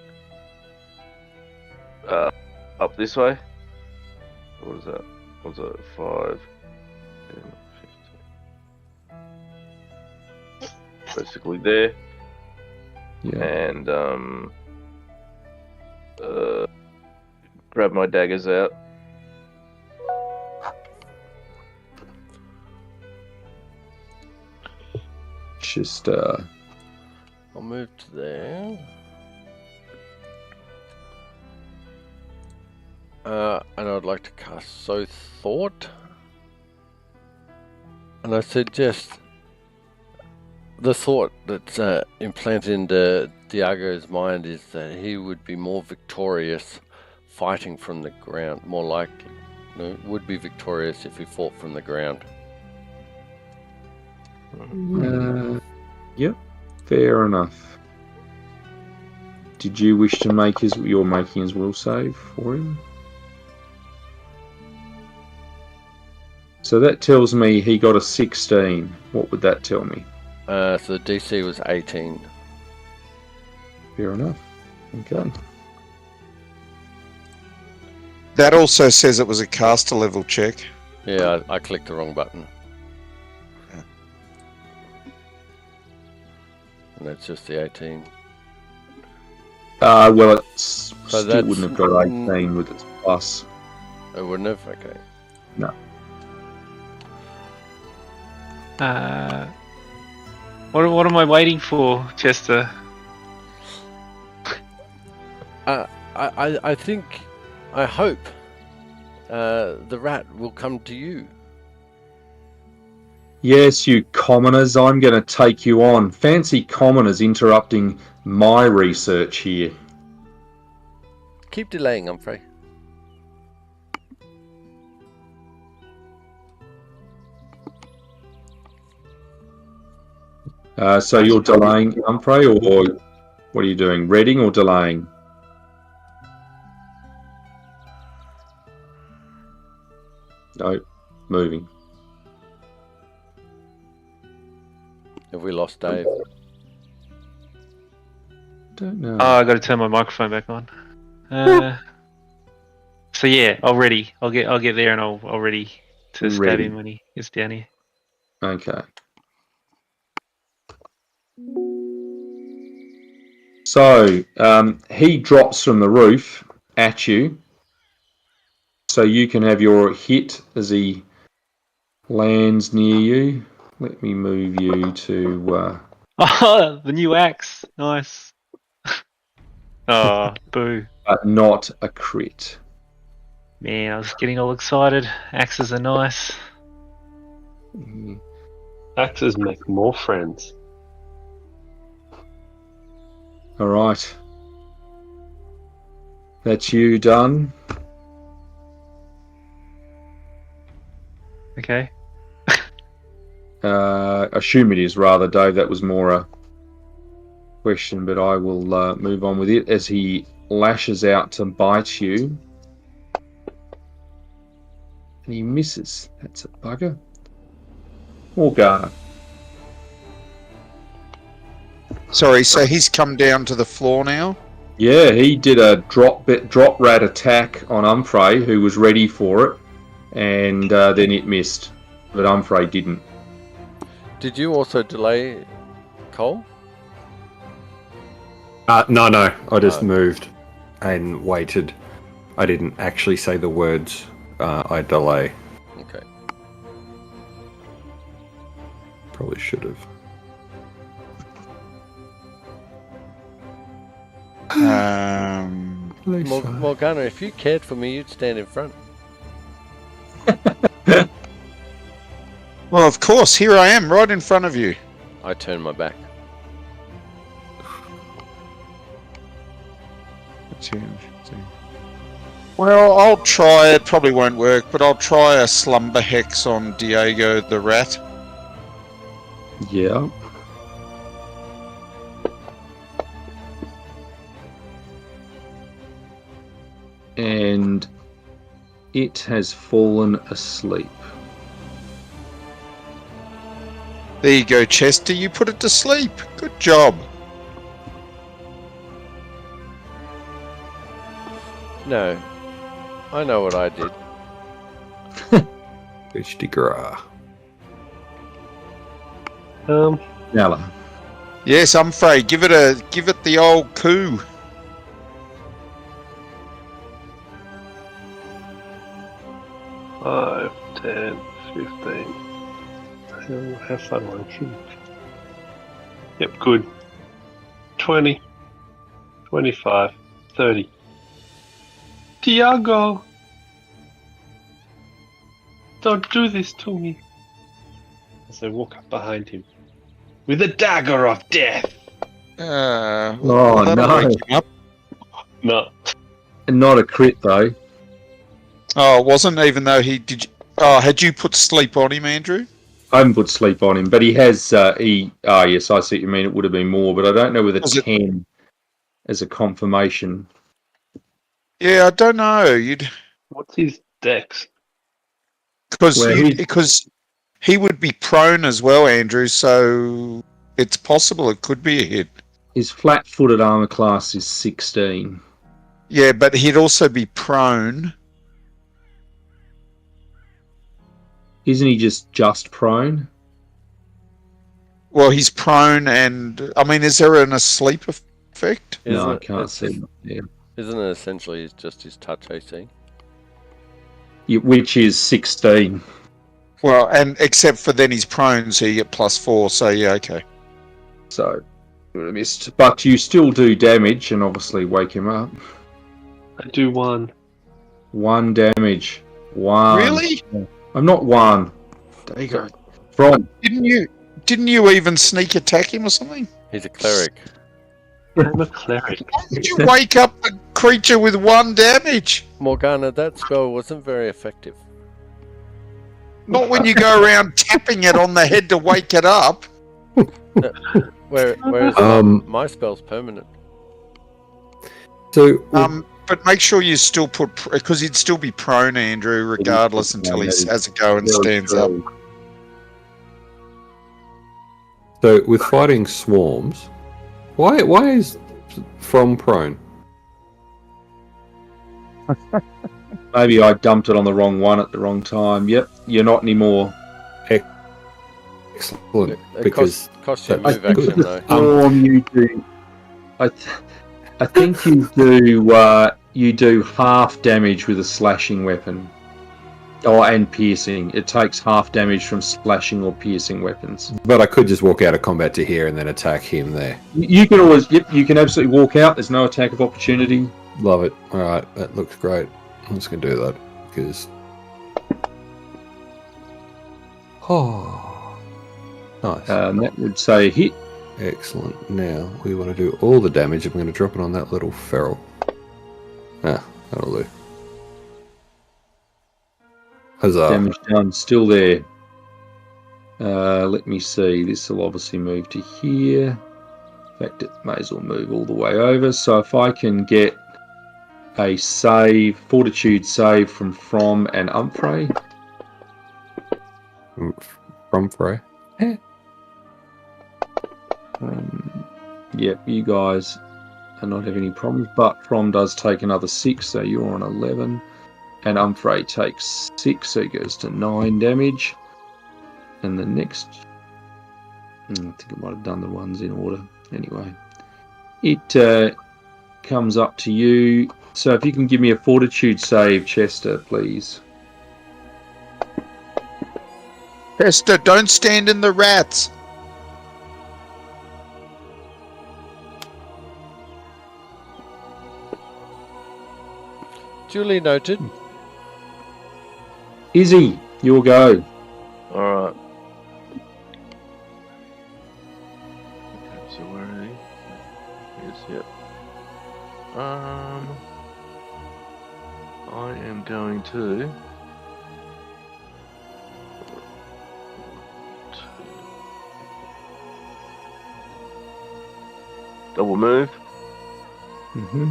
up this way. What is that? What's that? 5, 10, 15. Basically there. Yeah. And grab my daggers out. Just, I'll move to there. And I'd like to cast Sow Thought. And I suggest the thought that's implanted into Diago's mind is that he would be more victorious fighting from the ground. More likely, would be victorious if he fought from the ground. Yep. Fair enough. Did you wish to make you're making his will save for him? So that tells me he got a 16. What would that tell me? So the DC was 18. Fair enough. Okay. That also says it was a caster level check. Yeah, I clicked the wrong button. Yeah. And that's just the 18. Well, it still that's wouldn't have got 18 with its plus. It wouldn't have? Okay. No. What am I waiting for, Chester? I think, I hope the rat will come to you. Yes, you commoners, I'm going to take you on. Fancy commoners interrupting my research here. Keep delaying, Humphrey. So you're delaying, Humphrey, or what are you doing? Reading or delaying? No, moving. Have we lost Dave? Don't know. Oh, I got to turn my microphone back on. So yeah, I'll get there, and I'll ready to stab Ready. him when he gets down here. Okay. So he drops from the roof at you. So you can have your hit as he lands near you. Let me move you to... Oh, the new axe, nice. Oh, boo! but not a crit. Man, I was getting all excited. Axes are nice. Axes make more friends. All right. That's you done. Okay. Assume it is rather, Dave. That was more a question, but I will move on with it as he lashes out to bite you. And he misses. That's a bugger. Morgana. Sorry, so he's come down to the floor now? Yeah, he did a drop rat attack on Humphrey, who was ready for it, and then it missed, but Humphrey didn't. Did you also delay Cole? No. I just Oh. moved and waited. I didn't actually say the words. I delay. Okay. Probably should have. Morgana, if you cared for me, you'd stand in front. Well, of course, here I am, right in front of you. I turned my back. Well, I'll try, it probably won't work, but I'll try a slumber hex on Diego the rat. Yeah. And it has fallen asleep. There you go, Chester, you put it to sleep. Good job. No. I know what I did. Bitch de gras. Nala. Yes, Humphrey, give it the old coup. Five, 10, 15. How far do I shoot? Yep, good. 20, 25, 30. Tiago! Don't do this to me. As I walk up behind him. With a dagger of death! Oh, that'll no. wake him up. No. Not a crit, though. Oh, it wasn't, even though he did. Oh, had you put sleep on him, Andrew? I haven't put sleep on him, but he has. Yes, I see what you mean. It would have been more, but I don't know whether Was it- 10 as a confirmation. Yeah, I don't know. What's his dex? Because he would be prone as well, Andrew. So it's possible it could be a hit. His flat-footed armor class is 16. Yeah, but he'd also be prone. Isn't he just prone? Well, he's prone, and I mean, is there an asleep effect? No, I can't see. Yeah. Isn't it essentially just his touch AC? Which is 16. Well, and except for then he's prone, so you get +4. So yeah, okay. So, would have missed. But you still do damage, and obviously wake him up. I do 1. 1 damage. 1. Really? I'm not 1. There you go. From. Didn't you even sneak attack him or something? He's a cleric. I'm a cleric. Did you wake up the creature with 1 damage? Morgana, that spell wasn't very effective. Not when you go around tapping it on the head to wake it up. Whereas my spell's permanent. So, But make sure you still put, because he'd still be prone, Andrew, regardless, until he has a go and stands up. so with fighting swarms, why is from prone? Maybe I dumped it on the wrong one at the wrong time. Yep, you're not anymore. Excellent. It Because costs you a that's move action, good. though. You do. I think you do half damage with a slashing weapon. Oh, and piercing. It takes half damage from slashing or piercing weapons. But I could just walk out of combat to here and then attack him there. You can always, yep, you can absolutely walk out. There's no attack of opportunity. Love it. All right, that looks great. I'm just going to do that because... Oh, nice. That would say a hit. Excellent. Now we want to do all the damage. I'm going to drop it on that little feral. Ah, that'll do. Huzzah. Damage done. Still there. Let me see. This will obviously move to here. In fact, it may as well move all the way over. So if I can get a save, fortitude save from and Humphrey. From Frey. Yep, you guys are not having any problems, but From does take another 6, so you're on 11. And Humphrey takes 6, so he goes to 9 damage. And the next... I think I might have done the ones in order. Anyway. It comes up to you. So if you can give me a fortitude save, Chester, please. Chester, don't stand in the rats. Duly noted. Izzy, your go. Alright. Okay, so where are they? Here's, yep. I am going to... double move. Mm-hmm.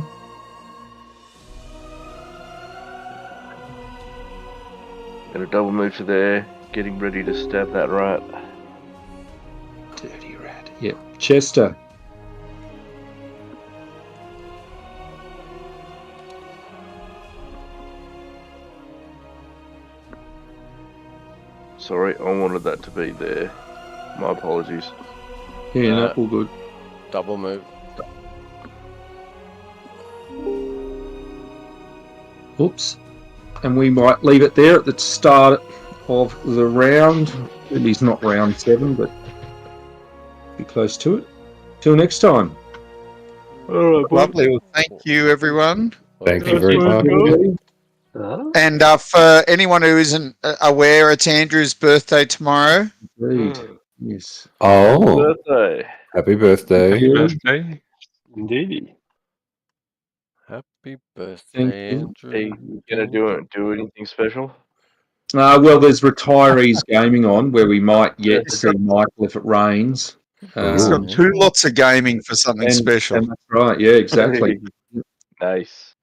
Gonna double move to there, getting ready to stab that rat. Dirty rat. Yep. Chester. Sorry, I wanted that to be there. My apologies. Yeah, no, all good. Double move. Oops. And we might leave it there at the start of the round. Maybe it's not round 7, but be close to it. Till next time. Lovely. Well, thank you, everyone. Thank you very much. And for anyone who isn't aware, it's Andrew's birthday tomorrow. Indeed. Yes. Oh, Birthday. happy birthday. Happy birthday. Indeed. Happy Thank birthday, you. Andrew. Are you gonna do anything special? Well, there's retirees gaming on where we might yet see Michael if it rains. He's got two lots of gaming for something special. And that's right. Yeah, exactly. Nice.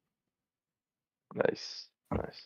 Nice. Nice.